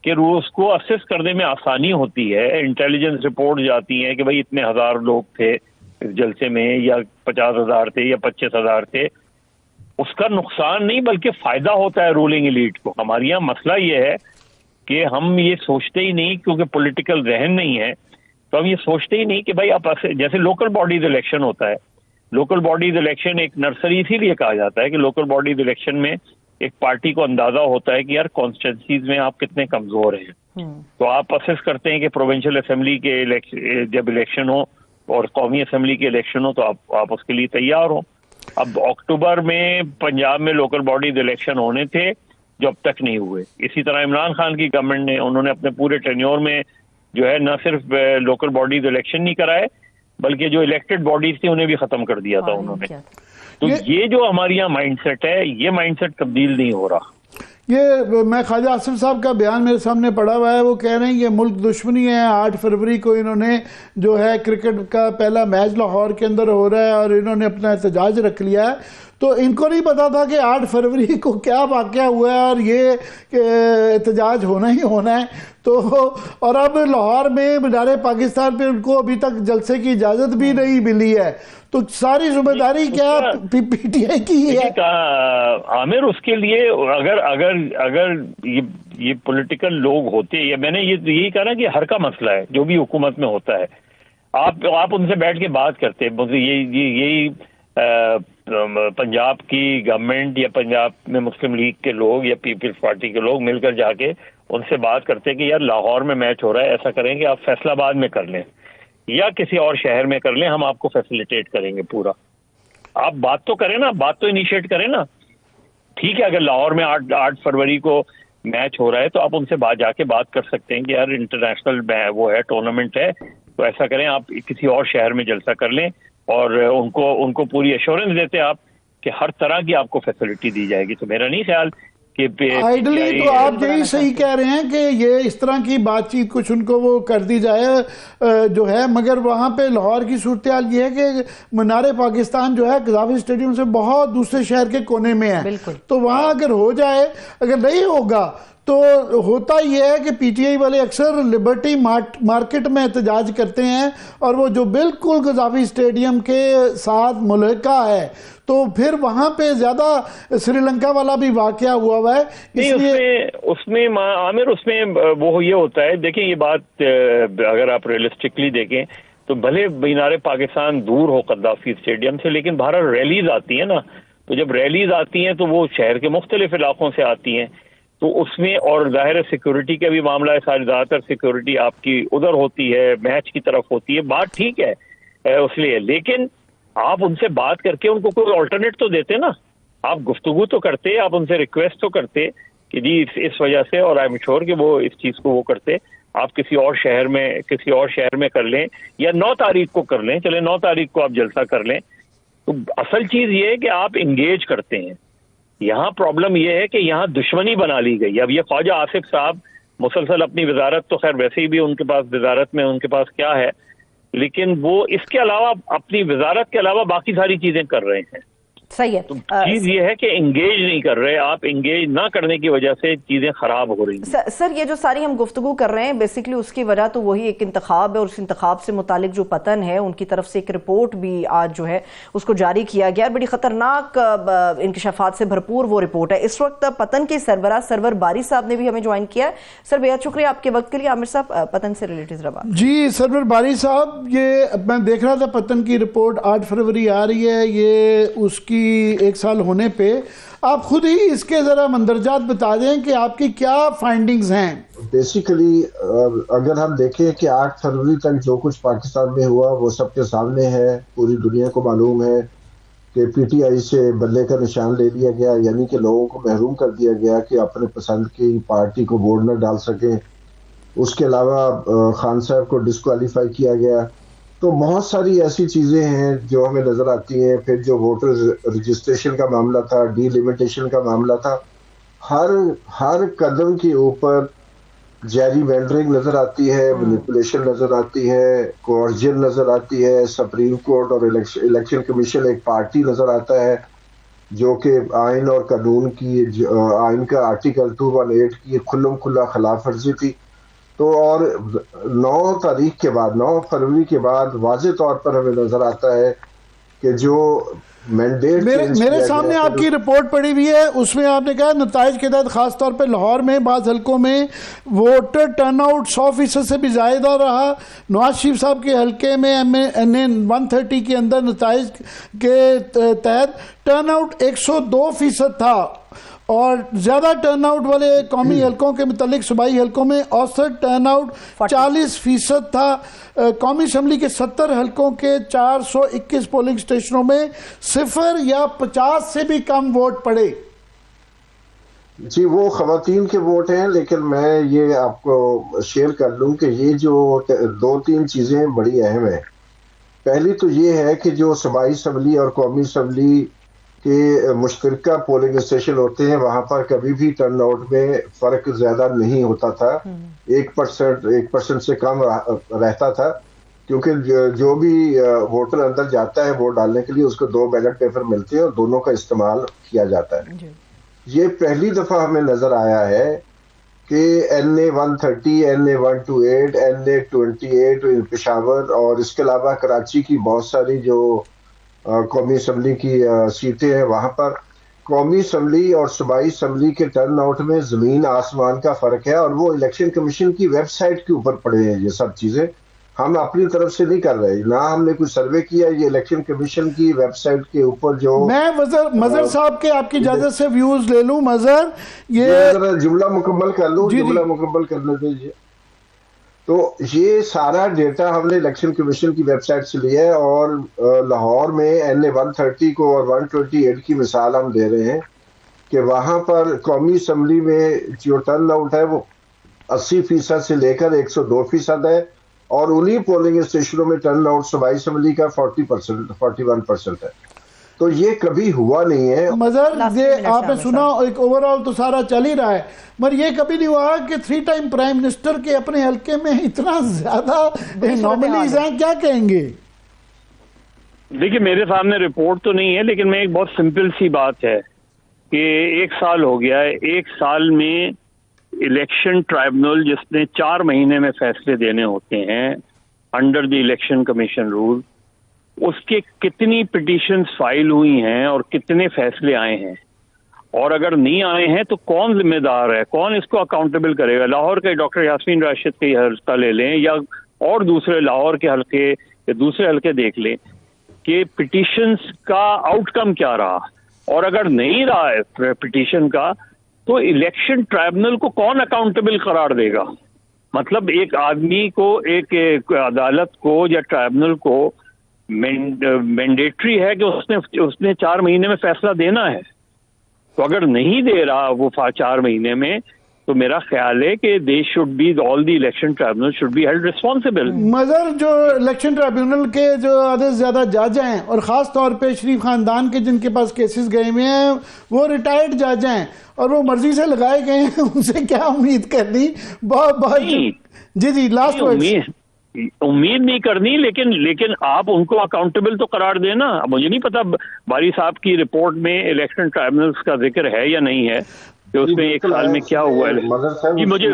कि उसको असेस करने में आसानी होती है, इंटेलिजेंस रिपोर्ट जाती हैं कि भाई इतने हजार लोग थे इस जलसे में, या 50,000 थे या 25,000 थे। उसका नुकसान नहीं बल्कि फायदा होता है रूलिंग एलीट को। हमारे यहाँ मसला ये है कि हम ये सोचते ही नहीं, क्योंकि पॉलिटिकल जहन नहीं है, तो हम ये सोचते ही नहीं कि भाई आप जैसे लोकल बॉडीज इलेक्शन होता है, लोकल बॉडीज इलेक्शन एक नर्सरी इसीलिए कहा जाता है कि लोकल बॉडीज इलेक्शन में एक पार्टी को अंदाजा होता है कि यार कॉन्स्टिट्यूंसीज में आप कितने कमजोर हैं। तो आप असेस करते हैं कि प्रोविंशियल असेंबली के जब इलेक्शन हो और कौमी असेंबली के इलेक्शन हो तो आप उसके लिए तैयार हो। अब अक्टूबर में पंजाब में लोकल बॉडीज इलेक्शन होने थे जो अब तक नहीं हुए। इसी तरह इमरान खान की गवर्नमेंट ने, उन्होंने अपने पूरे टेन्योर में जो है न सिर्फ लोकल बॉडीज इलेक्शन नहीं कराए, बल्कि जो इलेक्टेड बॉडीज थी उन्हें भी खत्म कर दिया था उन्होंने। तो ये जो हमारे यहाँ माइंडसेट है, ये माइंडसेट तब्दील नहीं हो रहा। ये मैं ख्वाजा आसिफ साहब का बयान मेरे सामने पड़ा हुआ है, वो कह रहे हैं ये मुल्क दुश्मनी है। 8 फरवरी को इन्होंने जो है क्रिकेट का पहला मैच लाहौर के अंदर हो रहा है और इन्होंने अपना एहतजाज रख लिया है। तो इनको नहीं पता था कि 8 फरवरी को क्या वाक़या हुआ है और ये एहतजाज होना ही होना है। तो और अब लाहौर में मीनार पाकिस्तान पे उनको अभी तक जलसे की इजाज़त भी नहीं मिली है। तो सारी जिम्मेदारी क्या पीटीआई की है? आमिर, उसके लिए अगर ये पॉलिटिकल लोग होते, या मैंने यही कहा ना कि हर का मसला है जो भी हुकूमत में होता है, आप उनसे बैठ के बात करते हैं। यही पंजाब की गवर्नमेंट या पंजाब में मुस्लिम लीग के लोग या पीपल्स पार्टी के लोग मिलकर जाके उनसे बात करते हैं कि यार लाहौर में मैच हो रहा है, ऐसा करें कि आप फैसलाबाद में कर लें या किसी और शहर में कर लें, हम आपको फैसिलिटेट करेंगे पूरा। आप बात तो करें ना, बात तो इनिशिएट करें ना। ठीक है, अगर लाहौर में 8 फरवरी को मैच हो रहा है तो आप उनसे जाके बात कर सकते हैं कि यार इंटरनेशनल वो है, टूर्नामेंट है, तो ऐसा करें आप किसी और शहर में जलसा कर लें, और उनको पूरी एश्योरेंस देते आप कि हर तरह की आपको फैसिलिटी दी जाएगी। तो मेरा नहीं ख्याल कि आइडली तो आप यही सही कह रहे हैं कि ये इस तरह की बातचीत कुछ उनको वो कर दी जाए जो है, मगर वहाँ पे लाहौर की सूरत हाल ये है कि मीनार पाकिस्तान जो है कज़ाफी स्टेडियम से बहुत दूसरे शहर के कोने में है। तो वहाँ अगर हो जाए, अगर नहीं होगा तो होता यह है कि पीटीआई वाले अक्सर लिबर्टी मार्केट में एहतजाज करते हैं और वो जो बिल्कुल कज़ाफी स्टेडियम के साथ मुल्का है, तो फिर वहां पे ज्यादा श्रीलंका वाला भी वाकया हुआ है। इसलिए उसमें आमिर, उसमें वो ये होता है, देखिए ये बात अगर आप रियलिस्टिकली देखें तो भले मीनार पाकिस्तान दूर हो कद्दाफी स्टेडियम से, लेकिन बाहर रैलीज आती है ना, तो जब रैलीज आती हैं तो वो शहर के मुख्तलिफ इलाकों से आती हैं, तो उसमें, और जाहिर है सिक्योरिटी का भी मामला है, सारी ज़्यादातर सिक्योरिटी आपकी उधर होती है, मैच की तरफ होती है, बात ठीक है उसलिए, लेकिन आप उनसे बात करके उनको कोई ऑल्टरनेट तो देते ना, आप गुफ्तगू तो करते, आप उनसे रिक्वेस्ट तो करते कि जी इस वजह से, और आई एम श्योर कि वो इस चीज़ को वो करते, आप किसी और शहर में कर लें, या 9 तारीख को कर लें, चले 9 तारीख को आप जलसा कर लें। तो असल चीज़ ये है कि आप इंगेज करते हैं। यहाँ प्रॉब्लम ये है कि यहाँ दुश्मनी बना ली गई। अब ये ख्वाजा आसिफ साहब मुसलसल अपनी वजारत, तो खैर वैसे ही भी उनके पास वजारत में उनके पास क्या है, लेकिन वो इसके अलावा अपनी वजारत के अलावा बाकी सारी चीजें कर रहे हैं। सही है। तो चीज ये है कि इंगेज नहीं कर रहे, आप इंगेज ना करने की वजह से चीजें खराब हो रही हैं। सर ये जो सारी हम गुफ्तगू कर रहे हैं, बेसिकली उसकी वजह तो वही एक इंतखाब है, और उस इंतखाब से मुतालिक जो पतन है, उनकी तरफ से एक रिपोर्ट भी आज जो है उसको जारी किया गया, बड़ी खतरनाक इंकशाफात से भरपूर वो रिपोर्ट है। इस वक्त पतन के सरबराह सरवर बारी साहब ने भी हमें ज्वाइन किया है। सर बेहद शुक्रिया आपके वक्त के लिए। आमिर साहब, पतन से रिलेटेड जरा बात। जी सरवर बारी साहब, ये मैं देख रहा था पतन की रिपोर्ट 8 फरवरी आ रही है, ये उसकी 1 साल होने पे आप खुद ही इसके जरा मंदरजात बता दें कि आपकी क्या फाइंडिंग्स हैं। बेसिकली अगर हम देखें कि 8 फरवरी तक जो कुछ पाकिस्तान में हुआ वो सबके सामने है, पूरी दुनिया को मालूम है कि पीटीआई से बल्ले का निशान ले लिया गया, यानी कि लोगों को महरूम कर दिया गया कि अपने पसंद की पार्टी को वोट न डाल सकें। उसके अलावा खान साहब को डिस्क्वालीफाई किया गया। तो बहुत सारी ऐसी चीज़ें हैं जो हमें नज़र आती हैं। फिर जो वोटर रजिस्ट्रेशन का मामला था, डीलिमिटेशन का मामला था, हर कदम के ऊपर जैरी वेंडरिंग नज़र आती है, मैनिपुलेशन नज़र आती है, कोर्जन नज़र आती है। सुप्रीम कोर्ट और इलेक्शन कमीशन एक पार्टी नज़र आता है जो कि आइन और कानून की, आइन का आर्टिकल 218 की खुल्लम खुल्ला खिलाफ वर्जी थी। तो और 9 तारीख के बाद, 9 फरवरी के बाद वाज़े तौर पर हमें नजर आता है कि जो मैंडेट मेरे सामने आपकी रिपोर्ट पड़ी हुई है, उसमें आपने कहा नताइज के तहत खास तौर पर लाहौर में बाज़ हल्कों में वोटर टर्नआउट 100% से भी ज़्यादा रहा। नवाज शरीफ साहब के हल्के में NA 130 के अंदर नताइज के तहत टर्नआउट 102% था, और ज़्यादा टर्नआउट वाले कौमी हलकों के मुतालिक सूबाई हलकों में औसत टर्नआउट 40% था। कौमी असम्बली के 70 हलकों के 421 पोलिंग स्टेशनों में 0 या 50 से भी कम वोट पड़े। जी वो खवातीन के वोट हैं, लेकिन मैं ये आपको शेयर कर लूं कि ये जो 2-3 चीज़ें बड़ी अहम है। पहली तो ये है कि जो सूबाई असम्बली और कौमी असम्बली के मुश्तरका पोलिंग स्टेशन होते हैं, वहां पर कभी भी टर्नआउट में फर्क ज्यादा नहीं होता था। 1% से कम रहता था, क्योंकि जो भी वोटर अंदर जाता है वोट डालने के लिए, उसको 2 बैलेट पेपर मिलते हैं और दोनों का इस्तेमाल किया जाता है। ये पहली दफा हमें नजर आया है कि NA 130, NA 128, NA 28 पेशावर और इसके अलावा कराची की बहुत सारी जो कौमी असम्बली की सीटें हैं, वहां पर कौमी असम्बली और सूबाई असम्बली के टर्न आउट में जमीन आसमान का फर्क है, और वो इलेक्शन कमीशन की वेबसाइट के ऊपर पड़े हैं। ये सब चीजें हम अपनी तरफ से नहीं कर रहे, ना हमने कुछ सर्वे किया, ये इलेक्शन कमीशन की वेबसाइट के ऊपर जो। मैं मजहर साहब के आपकी इजाजत से व्यूज ले लूं। मजहर, ये जुमला मुकम्मल कर लूं, जुमला मुकम्मल करने दीजिए। तो ये सारा डेटा हमने इलेक्शन कमीशन की वेबसाइट से लिया है, और लाहौर में NA 130 को और 128 की मिसाल हम दे रहे हैं कि वहां पर कौमी असम्बली में जो टर्न आउट है वो 80% से लेकर 102% है, और उन्हीं पोलिंग स्टेशनों में टर्न आउट सूबाई असम्बली का 41% है। तो ये कभी हुआ नहीं है। मजहर, ये आपने सुना, एक ओवरऑल तो सारा चल ही रहा है, मगर ये कभी नहीं हुआ कि 3 टाइम प्राइम मिनिस्टर के अपने हल्के में इतना ज्यादा एनोमलीज हैं, क्या कहेंगे? देखिए मेरे सामने रिपोर्ट तो नहीं है, लेकिन मैं एक बहुत सिंपल सी बात है कि 1 साल हो गया है, 1 साल में इलेक्शन ट्राइब्यूनल जिसने 4 महीने में फैसले देने होते हैं under the election commission rule, उसके कितनी पिटीशंस फाइल हुई हैं और कितने फैसले आए हैं, और अगर नहीं आए हैं तो कौन जिम्मेदार है, कौन इसको अकाउंटेबल करेगा। लाहौर के डॉक्टर यासीन राशिद के हल्का ले लें या और दूसरे लाहौर के हल्के या दूसरे हल्के देख लें कि पिटीशंस का आउटकम क्या रहा, और अगर नहीं रहा है पिटीशन का तो इलेक्शन ट्राइब्यूनल को कौन अकाउंटेबल करार देगा? मतलब एक आदमी को, एक अदालत को या ट्राइब्यूनल को मैंडेटरी है कि उसने 4 महीने में फैसला देना है। तो अगर नहीं दे रहा वो 4 महीने में, तो मेरा ख्याल है कि they should be, all the election tribunal should be held responsible. मगर जो इलेक्शन ट्राइब्यूनल के जो आधे से ज्यादा जज हैं, और खास तौर पे शरीफ खानदान के जिनके पास केसेस गए हुए हैं, वो रिटायर्ड जज हैं और वो मर्जी से लगाए गए हैं, उनसे क्या उम्मीद करनी? बहुत जी लास्ट उम्मीद नहीं करनी, लेकिन आप उनको अकाउंटेबल तो करार देना। मुझे नहीं पता बारी साहब की रिपोर्ट में इलेक्शन ट्राइब्यूनल्स का जिक्र है या नहीं है, कि उसमें 1 साल में क्या हुआ है। जी, मुझे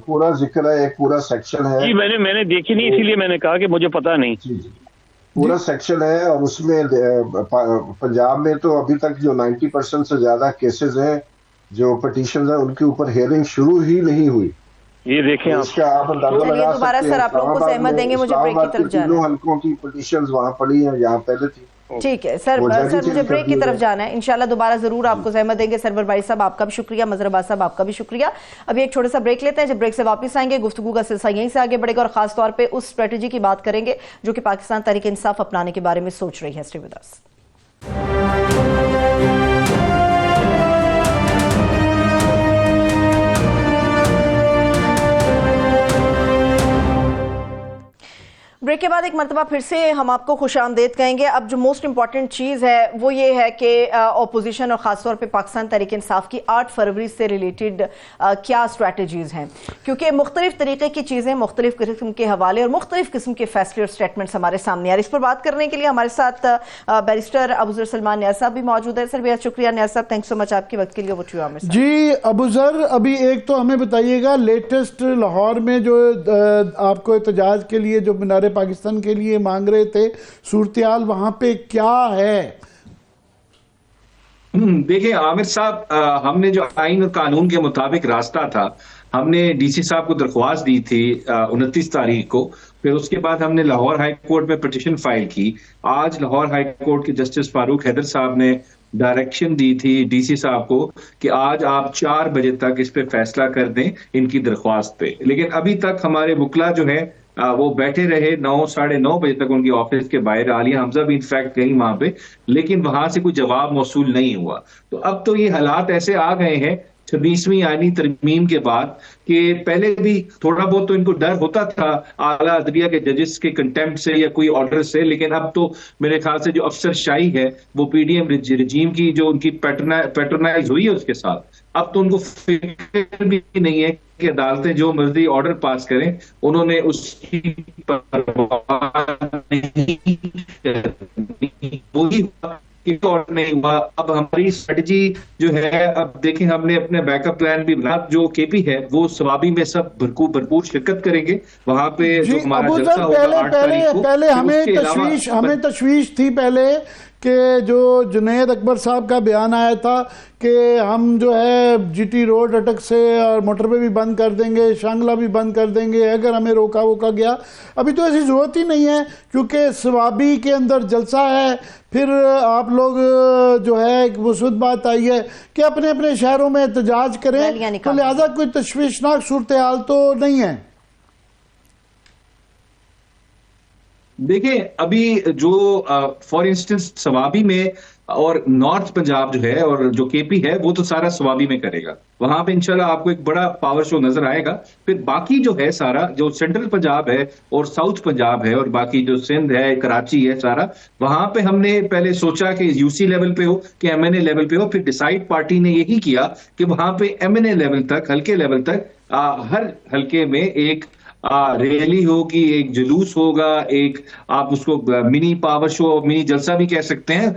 पूरा जिक्र है, एक पूरा सेक्शन है जी, मैंने देखी नहीं, इसीलिए मैंने कहा कि मुझे पता नहीं। जी, पूरा सेक्शन है, और उसमें पंजाब में तो अभी तक जो 90% से ज्यादा केसेस हैं, जो पिटीशन है, उनके ऊपर हियरिंग शुरू ही नहीं हुई। ये देखें आप, इसका आप अंदाजा लगा सकते हैं। सर आप लोगों को सहमत देंगे, मुझे ब्रेक की तरफ जाना है। हल्कों की पिटीशंस वहां पड़ी हैं, यहाँ पहले थी। ठीक है सर, मुझे ब्रेक की तरफ जाना है। इंशाल्लाह दोबारा जरूर आपको सहमत देंगे। सरवर बारी साहब आपका भी शुक्रिया, मजहर साहब आपका भी शुक्रिया। अभी एक छोटा सा ब्रेक लेते हैं, जब ब्रेक से वापस आएंगे गुफ्तगू का सिलसिला यहीं से आगे बढ़ेगा, और खास तौर पे उस स्ट्रेटेजी की बात करेंगे जो कि पाकिस्तान तहरीक इंसाफ अपनाने के बारे में सोच रही है। Stay with us. ब्रेक के बाद एक मरतबा फिर से हम आपको खुशामदीद कहेंगे। अब जो मोस्ट इंपॉर्टेंट चीज़ है वो ये है कि अपोजिशन और ख़ासतौर पे पाकिस्तान तहरीक इंसाफ की 8 फरवरी से रिलेटेड क्या स्ट्रैटेजीज़ हैं, क्योंकि मुख्तलिफ तरीके की चीज़ें, मुख्तलिफ किस्म के हवाले और मुख्तलिफ किस्म के फैसले और स्टेटमेंट्स हमारे सामने आ रहे। इस पर बात करने के लिए हमारे साथ बैरिस्टर अबूजर सलमान नियाज़ साहब भी मौजूद है। सर बेहद शुक्रिया नियाज़ साहब, थैंक्स सो मच आपके वक्त के लिए। वो जी अबूजर, अभी एक तो हमें बताइएगा लेटेस्ट लाहौर में जो आपको एहतजाज के लिए जो मीनार पाकिस्तान के लिए मांग रहे थे, सूरत-ए-हाल वहां पे क्या है? देखिए आमिर साहब, हमने जो आइन और कानून के मुताबिक रास्ता था, हमने डीसी साहब को दरख्वास्त दी थी 29 तारीख को। फिर उसके बाद हमने लाहौर हाई कोर्ट में पिटीशन फाइल की। आज लाहौर हाई कोर्ट के जस्टिस फारूक हैदर साहब ने डायरेक्शन दी थी डीसी साहब को कि आज आप 4 बजे तक इस पे फैसला कर दें इनकी दरख्वास्त पे। लेकिन अभी तक हमारे वकला जो है वो बैठे रहे 9 साढ़े 9 बजे तक उनकी ऑफिस के बाहर। आलिया हमजा भी इनफैक्ट गई वहां पे, लेकिन वहां से कोई जवाब मौसूल नहीं हुआ। तो अब तो ये हालात ऐसे आ गए हैं 26वीं आईनी तरमीम के बाद कि पहले भी थोड़ा बहुत तो इनको डर होता था आला अदलिया के जजेस के कंटेम्प्ट से या कोई ऑर्डर से, लेकिन अब तो मेरे ख्याल से जो अफसरशाही है वो पीडीएम रजीम की जो उनकी पैटर्नाइज हुई है उसके साथ, अब तो उनको फिक्र भी नहीं है कि अदालतें जो मर्जी ऑर्डर पास करें, उन्होंने उसकी परवाह नहीं वही ऑर्डर नहीं हुआ। अब हमारी स्ट्रेटजी जो है, अब देखें हमने अपने बैकअप प्लान भी बना, जो केपी है वो सवाबी में सब भरपूर शिरकत करेंगे वहां पे। जो हमारा जलसा होगा 8 तारीख को, पहले हमें तशवीश थी पहले कि जो जुनैद अकबर साहब का बयान आया था कि हम जो है जीटी रोड अटक से और मोटरवे भी बंद कर देंगे, शांगला भी बंद कर देंगे अगर हमें रोका गया। अभी तो ऐसी ज़रूरत ही नहीं है, क्योंकि सवाबी के अंदर जलसा है। फिर आप लोग जो है एक मुस्बत बात आई है कि अपने अपने शहरों में एहतजाज करें, तो लिहाजा कोई तशवीशनाक सूरत हाल तो नहीं है। देखिए अभी जो फॉर इंस्टेंस सवाबी में और नॉर्थ पंजाब जो है और जो केपी है वो तो सारा सवाबी में करेगा, वहां पे इंशाल्लाह आपको एक बड़ा पावर शो नजर आएगा। फिर बाकी जो है सारा जो सेंट्रल पंजाब है और साउथ पंजाब है और बाकी जो सिंध है, कराची है, सारा वहां पे हमने पहले सोचा कि यूसी लेवल पे हो कि एमएनए लेवल पे हो। फिर डिसाइड पार्टी ने यही किया कि वहां पे एमएनए लेवल तक, हल्के लेवल तक, हर हल्के में एक रैली होगी, एक जुलूस होगा, एक आप उसको मिनी पावर शो, मिनी जलसा भी कह सकते हैं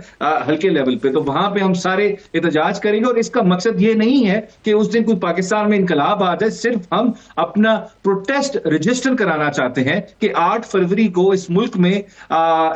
हल्के लेवल पे। तो वहां पे हम सारे एहतजाज करेंगे और इसका मकसद ये नहीं है कि उस दिन कोई पाकिस्तान में इनकलाब आ जाए, सिर्फ हम अपना प्रोटेस्ट रजिस्टर कराना चाहते हैं कि 8 फरवरी को इस मुल्क में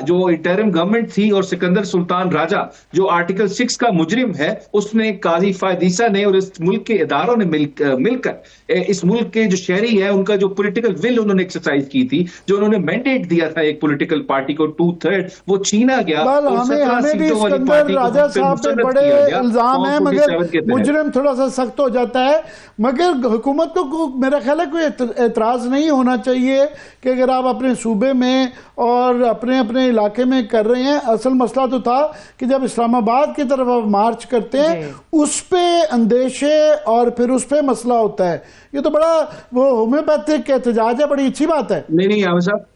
जो इंटरिम गवर्नमेंट थी और सिकंदर सुल्तान राजा जो आर्टिकल 6 का मुजरिम है, उसने काजी फायदीसा ने और इस मुल्क के इदारों ने मिलकर इस मुल्क के जो शहरी है उनका जो पॉलिटिकल विल उन्होंने एक्सरसाइज की थी, जो उन्होंने मैंडेट दिया था एक पॉलिटिकल पार्टी को 2/3, वो छीना गया। हमें भी इसके अंदर राजा साहब पे बड़े इल्जाम है, मगर मुजरिम थोड़ा सा सख्त हो जाता है। मगर हुकूमत को मेरा ख्याल है कोई एतराज नहीं होना चाहिए कि अगर आप अपने सूबे में और अपने अपने इलाके में कर रहे हैं। असल मसला तो था कि जब इस्लामाबाद की तरफ आप मार्च करते हैं उस पे अंदेशे और फिर उस पे मसला होता है। ये तो बड़ा वो होम्योपैथिक एहतजाज है, बड़ी अच्छी बात है। नहीं आमिर साहब,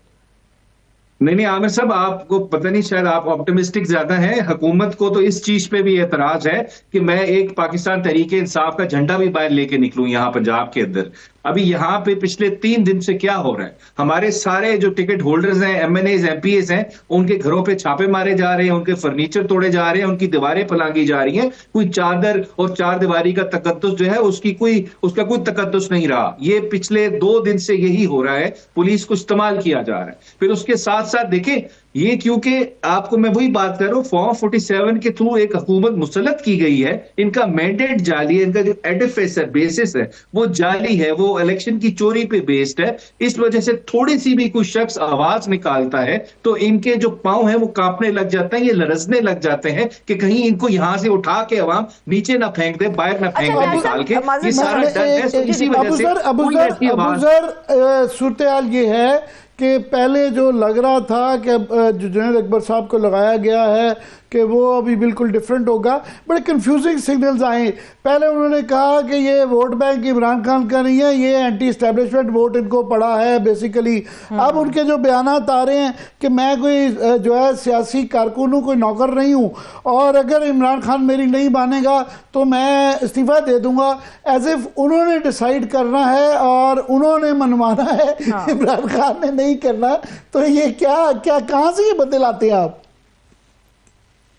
नहीं आमिर साहब, आपको पता नहीं, शायद आप ऑप्टिमिस्टिक ज्यादा हैं। हुकूमत को तो इस चीज पे भी एतराज है कि मैं एक पाकिस्तान तहरीक इंसाफ का झंडा भी बाहर लेके निकलूं यहां पंजाब के अंदर। अभी यहां पे पिछले 3 दिन से क्या हो रहा है, हमारे सारे जो टिकट होल्डर्स हैं, MNAs MPAs हैं, उनके घरों पे छापे मारे जा रहे हैं, उनके फर्नीचर तोड़े जा रहे हैं, उनकी दीवारें फलांगी जा रही हैं। कोई चादर और चार दीवारी का तकद्दुस जो है उसका कोई तकद्दुस नहीं रहा। ये पिछले 2 दिन से यही हो रहा है, पुलिस को इस्तेमाल किया जा रहा है। फिर उसके साथ साथ देखें, ये क्योंकि आपको मैं वही बात कर रहा हूं, फॉर्म 47 के थ्रू एक हुकूमत मुसल्लत की गई है, इनका मैंडेट जाली है, इनका जो एडिफिस है, बेसिस है, वो जाली है, वो इलेक्शन की चोरी पे बेस्ड है। इस वजह से थोड़ी सी भी कोई शख्स आवाज निकालता है तो इनके जो पांव हैं वो कांपने लग जाते हैं, ये लरजने लग जाते हैं कि कहीं इनको यहां से उठा के अवाम नीचे ना फेंक दे, बाहर ना फेंक दे निकाल के। ये सारा डर है, तो इसी वजह से सूरत हाल ये है कि पहले जो लग रहा था कि जो जुनैद अकबर साहब को लगाया गया है कि वो अभी बिल्कुल डिफरेंट होगा, बड़े कंफ्यूजिंग सिग्नल्स आए। पहले उन्होंने कहा कि ये वोट बैंक इमरान खान का नहीं है, ये एंटी एस्टेब्लिशमेंट वोट इनको पड़ा है बेसिकली। अब उनके जो बयानात आ रहे हैं कि मैं कोई जो है सियासी कारकुन हूँ, कोई नौकर नहीं हूँ, और अगर इमरान खान मेरी नहीं मानेगा तो मैं इस्तीफा दे दूंगा, एज इफ उन्होंने डिसाइड करना है और उन्होंने मनवाना है, इमरान खान ने नहीं करना। तो ये क्या कहाँ से ये बंदे लाते हैं आप?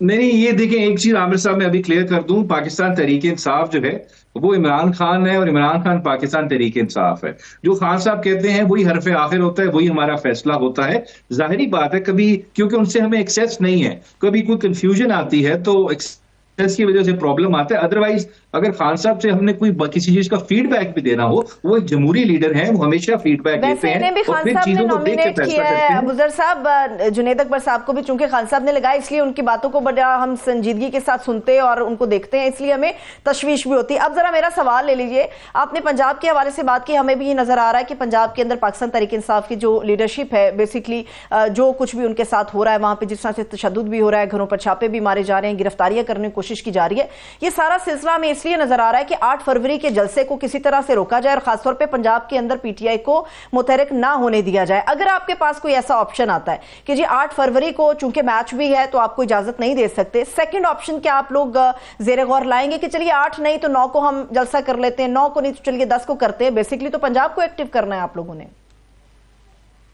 नहीं, ये देखें, एक चीज आमिर साहब मैं अभी क्लियर कर दूं, पाकिस्तान तहरीक इंसाफ जो है वो इमरान खान है और इमरान खान पाकिस्तान तहरीक इंसाफ है। जो खान साहब कहते हैं वही हरफ आखिर होता है, वही हमारा फैसला होता है। जाहिरी बात है, कभी क्योंकि उनसे हमें एक्सेस नहीं है, कभी कोई कंफ्यूजन आती है तो एक्सेस की वजह से प्रॉब्लम आता है। अदरवाइज अगर खान साहब से हमने कोई किसी चीज का फीडबैक भी देना हो, वो एक जमहूरी लीडर हैं, वो हमेशा फीडबैक देते हैं और फिर चीजों को देख के फैसला करते हैं। अबूजर साहब, जुनैद अकबर साहब को भी चूंकि खान साहब ने लगाया, इसलिए उनकी बातों को बड़ा हम संजीदगी के साथ सुनते और उनको देखते हैं, इसलिए हमें तशवीश भी होती है। अब जरा मेरा सवाल ले लीजिए, आपने पंजाब के हवाले से बात की, हमें भी ये नजर आ रहा है कि पंजाब के अंदर पाकिस्तान तहरीक इंसाफ की जो लीडरशिप है, बेसिकली जो कुछ भी उनके साथ हो रहा है, वहां पर जिस तरह से तशद्दुद भी हो रहा है, घरों पर छापे भी मारे जा रहे हैं, गिरफ्तारियां करने की कोशिश की जा रही है, ये सारा सिलसिला में इसलिए नजर आ रहा है कि 8 फरवरी के जलसे को किसी तरह से रोका जाए और खासतौर पे पंजाब के अंदर पीटीआई को मुतहरिक ना होने दिया जाए। अगर आपके पास कोई ऐसा ऑप्शन आता है कि जी 8 फरवरी को चूंकि मैच भी है तो आपको इजाजत नहीं दे सकते, सेकंड ऑप्शन क्या आप लोग जेर गौर लाएंगे कि चलिए 8 नहीं तो 9 को हम जलसा कर लेते हैं, 9 को नहीं तो चलिए 10 को करते हैं? बेसिकली तो पंजाब को एक्टिव करना है आप लोगों ने।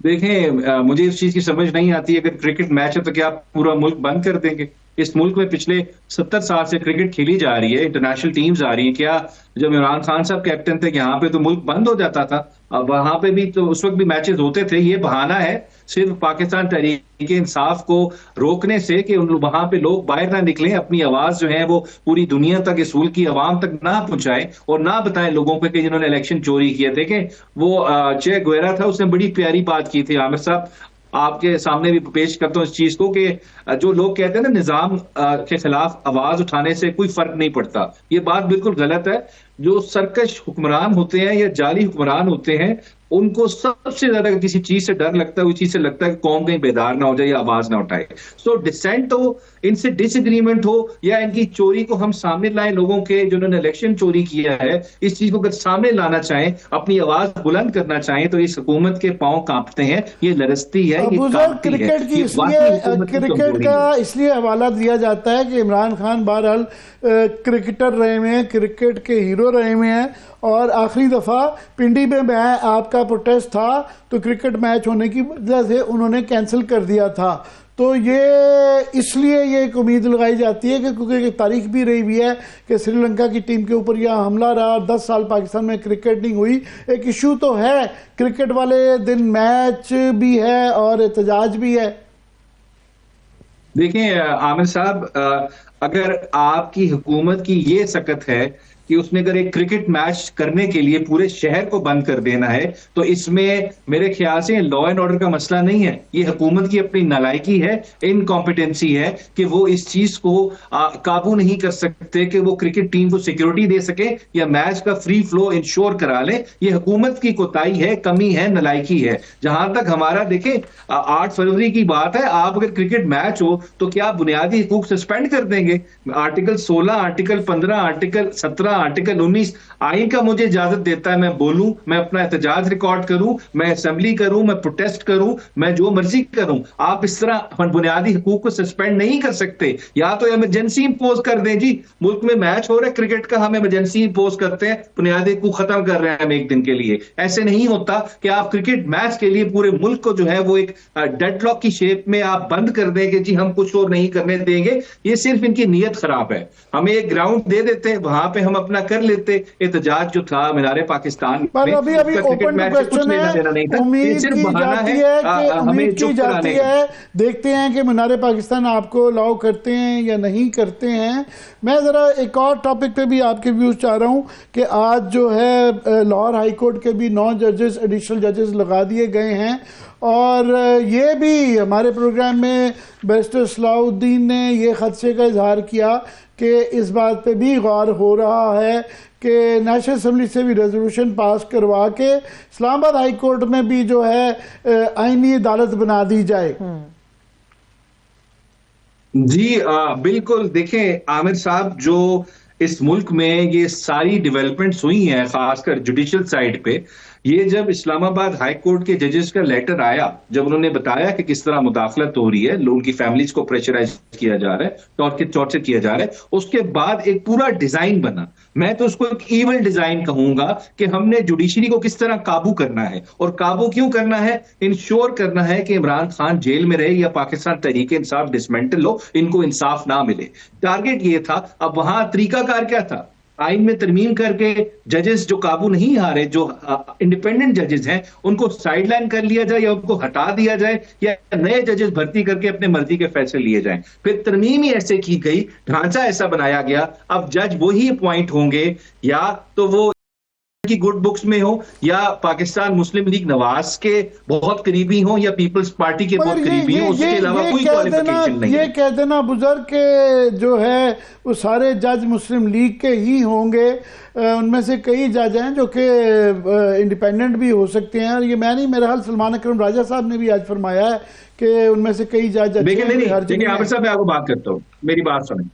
देखें, मुझे इस चीज की समझ नहीं आती, अगर क्रिकेट मैच है तो क्या पूरा मुल्क बंद कर देंगे? इस मुल्क में पिछले 70 साल से क्रिकेट खेली जा रही है, इंटरनेशनल टीम्स आ रही हैं। क्या जब इमरान खान साहब कैप्टन थे यहाँ पे तो मुल्क बंद हो जाता था? अब वहां पे भी तो उस वक्त भी मैचेस होते थे। ये बहाना है सिर्फ पाकिस्तान तहरीक इंसाफ को रोकने से कि वहां पे लोग बाहर ना निकलें, अपनी आवाज जो है वो पूरी दुनिया तक, इस मुल्क की आवाम तक ना पहुंचाएं और ना बताएं लोगों को कि जिन्होंने इलेक्शन चोरी किए थे। कि वो चे गुएरा था, उसने बड़ी प्यारी बात की थी, आमिर साहब आपके सामने भी पेश करता हूं इस चीज को, कि जो लोग कहते हैं ना निजाम के खिलाफ आवाज उठाने से कोई फर्क नहीं पड़ता, ये बात बिल्कुल गलत है। जो सरकश हुक्मरान होते हैं या जाली हुक्मरान होते हैं, उनको सबसे ज्यादा किसी चीज से डर लगता है, उस चीज से लगता है कि कौम कहीं बेदार ना हो जाए या आवाज ना उठाए। सो डिसेंट हो, इनसे डिसएग्रीमेंट हो या इनकी चोरी को हम सामने लाएं, लोगों के जिन्होंने इलेक्शन चोरी किया है, इस चीज को अगर सामने लाना चाहें, अपनी आवाज बुलंद करना चाहें, तो इस हुकूमत के पांव कांपते हैं, ये लरजती है, ये कांपती है। क्रिकेट का इसलिए हवाला दिया जाता है कि इमरान खान बहरहाल क्रिकेटर रहे हुए हैं, क्रिकेट के हीरो रहे हुए हैं, और आखिरी दफ़ा पिंडी में मैं आपका प्रोटेस्ट था तो क्रिकेट मैच होने की वजह से उन्होंने कैंसिल कर दिया था। तो ये इसलिए ये एक उम्मीद लगाई जाती है कि क्योंकि तारीख भी रही हुई है कि श्रीलंका की टीम के ऊपर यह हमला रहा, 10 साल पाकिस्तान में क्रिकेट नहीं हुई। एक इशू तो है, क्रिकेट वाले दिन मैच भी है और एहतजाज भी है। देखिए आमिर साहब, अगर आपकी हुकूमत की ये सकत है कि उसने अगर एक क्रिकेट मैच करने के लिए पूरे शहर को बंद कर देना है, तो इसमें मेरे ख्याल से लॉ एंड ऑर्डर का मसला नहीं है, ये हुकूमत की अपनी नालायकी है, इनकॉम्पिटेंसी है कि वो इस चीज को काबू नहीं कर सकते कि वो क्रिकेट टीम को सिक्योरिटी दे सके या मैच का फ्री फ्लो इंश्योर करा ले। ये हुकूमत की कोताही है, कमी है, नालायकी है। जहां तक हमारा देखें 8 फरवरी की बात है, आप अगर क्रिकेट मैच हो तो क्या बुनियादी हुकूक सस्पेंड कर देंगे? आर्टिकल 16, आर्टिकल 15, आर्टिकल 17, आर्टिकल 19 आइन का मुझे इजाजत देता है मैं बोलूं, मैं अपना एहतजाज रिकॉर्ड करूं, मैं असेंबली करूं, मैं प्रोटेस्ट करूं, मैं जो मर्जी करूं। आप इस तरह बुनियादी हुकूक को सस्पेंड नहीं कर सकते। या तो इमरजेंसी इंपोज कर दें जी, मुल्क में मैच हो रहा है क्रिकेट का, हम इमरजेंसी इंपोज करते हैं, बुनियादी हुकूक खत्म कर रहे हैं हम एक दिन के लिए। ऐसे नहीं होता कि आप क्रिकेट मैच के लिए पूरे मुल्क को जो है वो एक डेडलॉक की शेप में आप बंद कर देंगे जी, हम कुछ और नहीं करने देंगे। ये सिर्फ इनकी नीयत खराब है। हमें एक ग्राउंड दे देते, वहां पे हम अपना कर लेते एहतजाज जो था मीनारे पाकिस्तान पर अभी ओपन क्वेश्चन है, उम्मीद की जाती है कि उम्मीद की जाती है, देखते हैं कि मीनारे पाकिस्तान आपको अलाउ करते हैं या नहीं करते हैं। मैं जरा एक और टॉपिक पे भी आपके व्यूज चाह रहा हूं कि आज जो है लाहौर हाई कोर्ट के भी 9 जजेस एडिशनल जजेस लगा दिए गए हैं, और ये भी हमारे प्रोग्राम में बैरिस्टर सलाहुद्दीन ने ये खदशे का इजहार किया कि इस बात पे भी गौर हो रहा है कि नेशनल असेंबली से भी रेजोल्यूशन पास करवा के इस्लामाबाद हाई कोर्ट में भी जो है आईनी अदालत बना दी जाए। जी बिल्कुल। देखें आमिर साहब, जो इस मुल्क में ये सारी डेवलपमेंट्स हुई हैं खासकर जुडिशियल साइड पे, ये जब इस्लामाबाद हाई कोर्ट के जजेस का लेटर आया, जब उन्होंने बताया कि किस तरह मुदाखलत हो रही है, उनकी फैमिलीज को प्रेशराइज किया जा रहा है, टॉर्चर किया जा रहा है, उसके बाद एक पूरा डिजाइन बना। मैं तो उसको एक इवल डिजाइन कहूंगा कि हमने जुडिशरी को किस तरह काबू करना है, और काबू क्यों करना है? इंश्योर करना है कि इमरान खान जेल में रहे या पाकिस्तान तहरीक इंसाफ डिसमेंटल हो, इनको इंसाफ ना मिले। टारगेट ये था। अब वहां तरीकाकार क्या था? आइन में तरमीम करके जजेस जो काबू नहीं आ रहे, जो इंडिपेंडेंट जजेस हैं, उनको साइडलाइन कर लिया जाए या उनको हटा दिया जाए, या नए जजेस भर्ती करके अपने मर्जी के फैसले लिए जाएं। फिर तरमीम ही ऐसे की गई, ढांचा ऐसा बनाया गया, अब जज वही अपॉइंट होंगे, या तो वो की गुड बुक्स में हो, या पाकिस्तान मुस्लिम लीग नवाज के बहुत करीबी हो, या पीपल्स पार्टी के बहुत करीबी हो, उसके अलावा कोई क्वालिफिकेशन नहीं है। ये कह देना बुजुर्ग के जो है वो सारे जज मुस्लिम लीग के ही होंगे, उनमें से कई जज हैं जो कि इंडिपेंडेंट भी हो सकते हैं। और ये मैं नहीं, मेरा हाल सलमान अकरम राजा साहब ने भी आज फरमाया है कि उनमें से कई जज देखिए आमिर साहब, मैं आपको बात करता हूँ, मेरी बात सुने,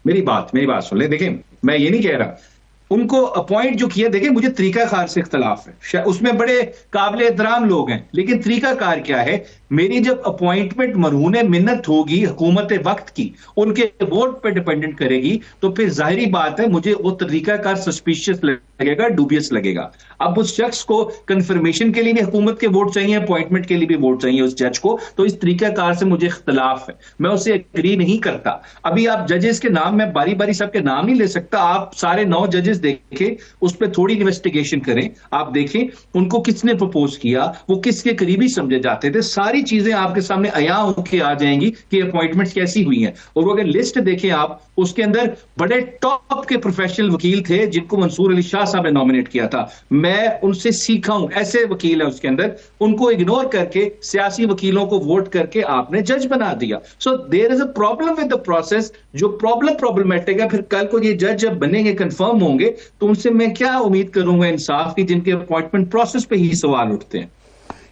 मेरी बात सुन ले। देखिए मैं ये नहीं कह रहा उनको अपॉइंट जो किया, देखिए मुझे तरीकाकार से इख्तलाफ है, उसमें बड़े काबिल एहतराम लोग हैं, लेकिन तरीकाकार क्या है? मेरी जब अपॉइंटमेंट मरहून मिन्नत होगी हुकूमत वक्त की, उनके वोट पे डिपेंडेंट करेगी, तो फिर जाहिरी बात है मुझे वो तरीकाकार सस्पिशियस लगेगा, डूबियस लगेगा। अब उस शख्स को कंफर्मेशन के लिए भी हुकूमत के वोट चाहिए, अपॉइंटमेंट के लिए भी वोट चाहिए उस जज को, तो इस तरीकाकार से मुझे इख्तलाफ है, मैं उससे एग्री नहीं करता। अभी आप जजेस के नाम, मैं बारी बारी सबके नाम नहीं ले सकता, आप सारे 9 जजेस देखें, उस पर थोड़ी इन्वेस्टिगेशन करें, आप देखें उनको किसने प्रपोज किया, वो किसके करीबी समझे जाते थे, सारी चीजें आपके सामने अया होकर आ जाएंगी कि अपॉइंटमेंट्स कैसी हुई हैं। और अगर लिस्ट देखें आप, उसके अंदर बड़े टॉप के प्रोफेशनल वकील थे जिनको मंसूर अली शाह साहब ने नॉमिनेट किया था, मैं उनसे सीखा हूं, ऐसे वकील है उसके अंदर, उनको इग्नोर करके सियासी वकीलों को वोट करके आपने जज बना दिया। So there is a problem with the process, जो प्रॉब्लमेटिक है। फिर कल को ये जज जब बनेंगे, कंफर्म होंगे, तो उनसे मैं क्या उम्मीद करूंगा इंसाफ की, जिनके अपॉइंटमेंट प्रोसेस पे ही सवाल उठते हैं।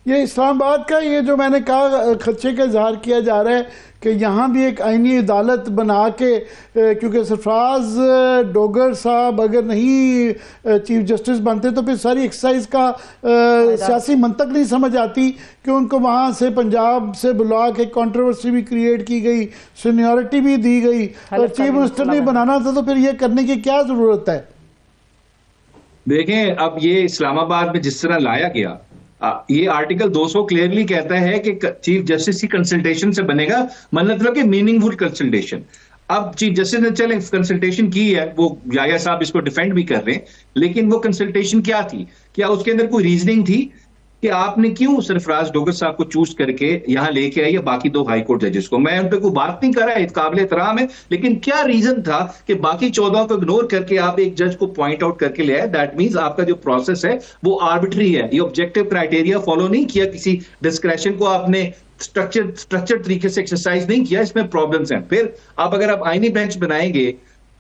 ये इस्लामाबाद का ये जो मैंने कहा खदशे का इजहार किया जा रहा है कि यहाँ भी एक आईनी अदालत बना के, क्योंकि सरफराज डोगर साहब अगर नहीं चीफ जस्टिस बनते तो फिर सारी एक्सरसाइज का सियासी मंतक नहीं समझ आती कि उनको वहाँ से पंजाब से बुला के कंट्रोवर्सी भी क्रिएट की गई, सीनियरिटी भी दी गई, और चीफ मिनिस्टर नहीं बनाना था, तो फिर ये करने की क्या जरूरत है? देखें अब ये इस्लामाबाद में जिस तरह लाया गया, ये आर्टिकल 200 क्लियरली कहता है कि चीफ जस्टिस की कंसल्टेशन से बनेगा, मतलब कि मीनिंगफुल कंसल्टेशन। अब चीफ जस्टिस ने चले कंसल्टेशन की है, वो याया साहब इसको डिफेंड भी कर रहे हैं, लेकिन वो कंसल्टेशन क्या थी? क्या उसके अंदर कोई रीजनिंग थी? कि आपने क्यों सरफराज डोगर साहब को चूज करके यहां लेके आए या बाकी 2 हाई कोर्ट जजेस को। मैं उन पे कोई बात नहीं कर रहा, काबिल एहतराम है, लेकिन क्या रीजन था कि बाकी 14 को इग्नोर करके आप एक जज को पॉइंट आउट करके ले आए। दैट मींस आपका जो प्रोसेस है वो आर्बिट्री है, ये ऑब्जेक्टिव क्राइटेरिया फॉलो नहीं किया, किसी डिस्क्रेशन को आपने स्ट्रक्चर तरीके से एक्सरसाइज नहीं किया, इसमें प्रॉब्लम्स हैं। फिर अगर आप आईनी बेंच बनाएंगे,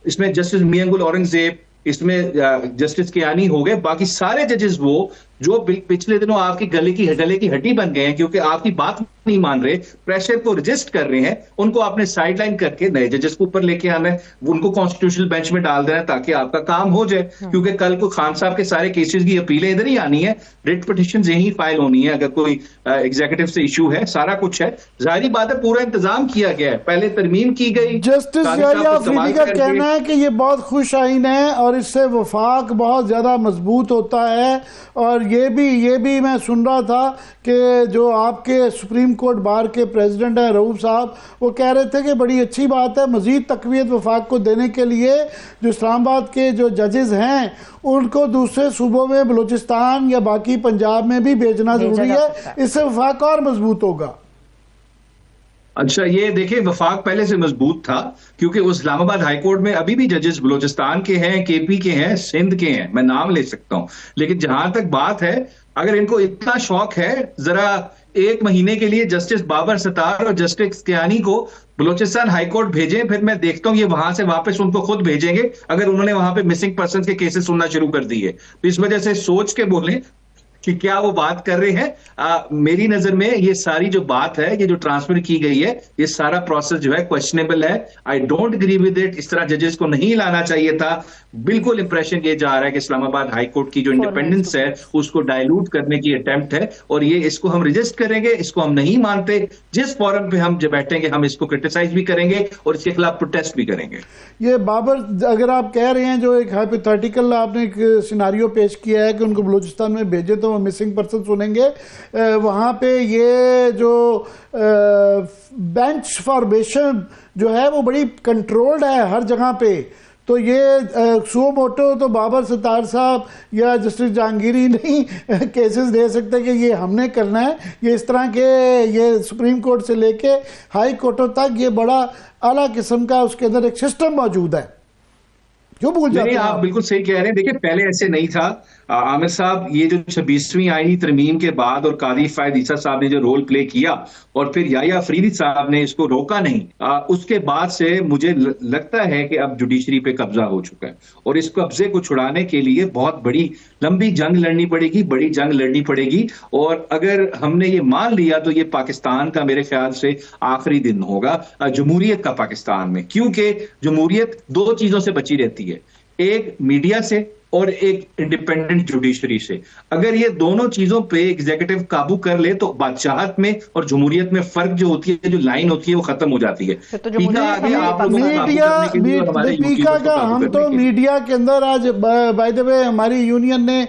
इसमें जस्टिस मियां गुल औरंगजेब, इसमें जस्टिस कियानी हो गए, बाकी सारे जजेस वो जो पिछले दिनों आपकी गले की हड्डी बन गए हैं क्योंकि आपकी बात नहीं मान रहे, प्रेशर को रजिस्ट कर रहे हैं, उनको आपने साइडलाइन करके नए जजेस को ऊपर लेके आना है, उनको कॉन्स्टिट्यूशनल बेंच में डाल देना है ताकि आपका काम हो जाए। क्योंकि कल को खान साहब के सारे केसेस की अपीलें इधर ही आनी है, रिट पिटीशन यही फाइल होनी है, अगर कोई एग्जीक्यूटिव से इशू है, सारा कुछ है। जाहिर बात है पूरा इंतजाम किया गया है, पहले तरमीम की गई। जस्टिस याहिया अफरीदी का कहना है कि ये बहुत खुश आइन है और इससे वफाक बहुत ज्यादा मजबूत होता है। और ये भी मैं सुन रहा था कि जो आपके सुप्रीम कोर्ट बार के प्रेसिडेंट हैं रऊफ साहब, वो कह रहे थे कि बड़ी अच्छी बात है, मजीद तकवीत वफाक को देने के लिए जो इस्लामाबाद के जो जजेस हैं उनको दूसरे सूबों में, बलूचिस्तान या बाकी पंजाब में भी भेजना जरूरी है, इससे वफाक और मजबूत होगा। अच्छा, ये देखिए वफाक पहले से मजबूत था क्योंकि उस इस्लामाबाद हाईकोर्ट में अभी भी जजेस बलूचिस्तान के हैं, केपी के हैं, सिंध के हैं, मैं नाम ले सकता हूं। लेकिन जहां तक बात है, अगर इनको इतना शौक है, जरा 1 महीने के लिए जस्टिस बाबर सतार और जस्टिस कियानी को बलूचिस्तान हाईकोर्ट भेजें, फिर मैं देखता हूं ये वहां से वापस उनको खुद भेजेंगे अगर उन्होंने वहां पे मिसिंग पर्सन के केसेस सुनना शुरू कर दिए। तो इस वजह से सोच के बोलें कि क्या वो बात कर रहे हैं। मेरी नजर में ये सारी जो बात है, ये जो ट्रांसफर की गई है, ये सारा प्रोसेस जो है क्वेश्चनेबल है। I don't agree with it. इस तरह जजेस को नहीं लाना चाहिए था। बिल्कुल इंप्रेशन ये जा रहा है कि इस्लामाबाद हाई कोर्ट की जो इंडिपेंडेंस है उसको डायलूट करने की अटेम्प्ट है, और ये इसको हम रजिस्ट करेंगे, इसको हम नहीं मानते। जिस फोरम पे हम जब बैठेंगे हम इसको क्रिटिसाइज भी करेंगे और इसके खिलाफ प्रोटेस्ट भी करेंगे। ये बाबर, अगर आप कह रहे हैं जो एक हाइपोथेटिकल आपने एक सिनारियो पेश किया है कि उनको बलूचिस्तान में भेजे तो मिसिंग पर्सन सुनेंगे, वहाँ पे ये जो बेंच फॉर्मेशन जो है वो बड़ी कंट्रोल्ड है हर जगह पे। तो ये सो मोटो तो बाबर सतार साहब या जस्टिस जहांगीरी नहीं केसेस दे सकते कि ये हमने करना है। ये इस तरह के, ये सुप्रीम कोर्ट से लेके हाई कोर्टों तक ये बड़ा आला किस्म का उसके अंदर एक सिस्टम मौजूद है। क्यों भूल जाते हैं आप? बिल्कुल सही कह रहे हैं। देखिए पहले ऐसे नहीं था आमिर साहब। ये जो 26वीं आईनी तरमीम के बाद और कादी फायद ईसा साहब ने जो रोल प्ले किया और फिर याहिया अफरीदी साहब ने इसको रोका नहीं, उसके बाद से मुझे लगता है कि अब जुडिशरी पे कब्जा हो चुका है और इस कब्जे को छुड़ाने के लिए बहुत बड़ी लंबी जंग लड़नी पड़ेगी, बड़ी जंग लड़नी पड़ेगी। और अगर हमने ये मान लिया तो ये पाकिस्तान का मेरे ख्याल से आखिरी दिन होगा जमहूरियत का पाकिस्तान में, क्योंकि जमहूरियत 2 चीजों से बची रहती है, एक मीडिया से और एक इंडिपेंडेंट जुडिशरी से। अगर ये दोनों चीजों पे एग्जीक्यूटिव काबू कर ले तो बादशाहत में और जमहूरियत में फर्क जो होती है, जो लाइन होती है, वो खत्म हो जाती है। तो मीडिया का हम तो मीडिया के अंदर आज बाय द वे हमारी यूनियन ने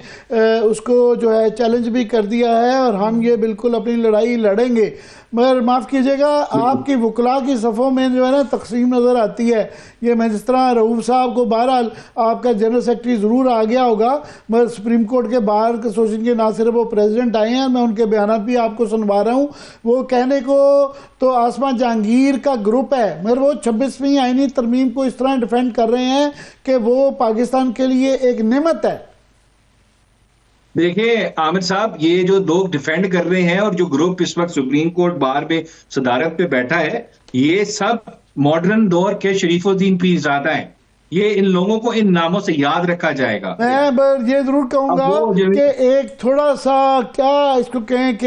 उसको जो है चैलेंज भी कर दिया है और हम ये बिल्कुल अपनी लड़ाई लड़ेंगे। मगर माफ़ कीजिएगा, आपकी वकला की सफ़ों में जो है ना तकसीम नज़र आती है। ये मैं जिस तरह रऊफ साहब को बहरहाल आपका जनरल सेक्रेटरी ज़रूर आ गया होगा, मगर सुप्रीम कोर्ट के बाहर के सोचें कि ना सिर्फ वो प्रेसिडेंट आए हैं, मैं उनके बयान भी आपको सुनवा रहा हूँ। वो कहने को तो आसमा जहांगीर का ग्रुप है, मगर वो 26वीं आईनी तरमीम को इस तरह डिफेंड कर रहे हैं कि वो पाकिस्तान के लिए एक नेमत है। देखिए आमिर साहब, ये जो लोग डिफेंड कर रहे हैं और जो ग्रुप इस वक्त सुप्रीम कोर्ट बार में सदारत पे बैठा है, ये सब मॉडर्न दौर के शरीफुद्दीन पीरजादा हैं। ये इन लोगों को इन नामों से याद रखा जाएगा। मैं ये जरूर कहूंगा कि एक थोड़ा सा क्या इसको कहें कि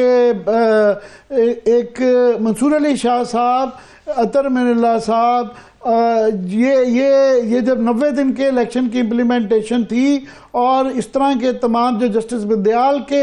एक मंसूर अली शाह साहब, अतर मिनल्ला साहब, ये जब 90 दिन के इलेक्शन की इम्प्लीमेंटेशन थी और इस तरह के तमाम जो जस्टिस बिदयाल के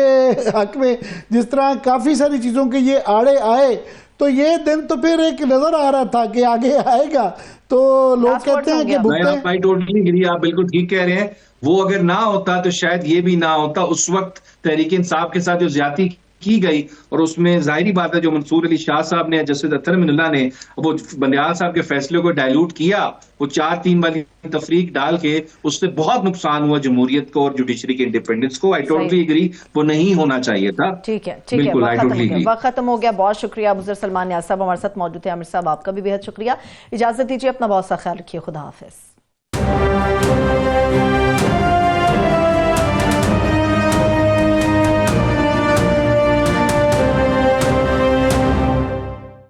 हक में जिस तरह काफ़ी सारी चीज़ों के ये आड़े आए, तो ये दिन तो फिर एक नज़र आ रहा था कि आगे आएगा। तो लोग कहते हैं कि भाई टोटली गिरी, आप बिल्कुल ठीक कह रहे हैं। वो अगर ना होता तो शायद ये भी ना होता। उस वक्त तहरीक इंसाफ के साथ जो ज्यादती की गई और उसमें जाहिर बात है जो मंसूर अली शाह साहब ने, जस्टिस अत्तर मिनल्ला ने वो बंदयाल साहब के फैसले को डायलूट किया, वो 4-3 वाली तफरीक डाल के, उससे बहुत नुकसान हुआ जमहूरियत को और जुडिशरी के इंडिपेंडेंस को। आई टोटली एग्री, वो नहीं होना चाहिए था। ठीक है, बिल्कुल, आई टोटली एग्री। वक्त खत्म हो गया, बहुत शुक्रिया। अबूजर सलमान नियाज़ साहब हमारे साथ मौजूद थे। आमिर साहब, आपका भी बेहद शुक्रिया। इजाजत दीजिए, अपना बहुत सा ख्याल रखिए। खुदा हाफिज।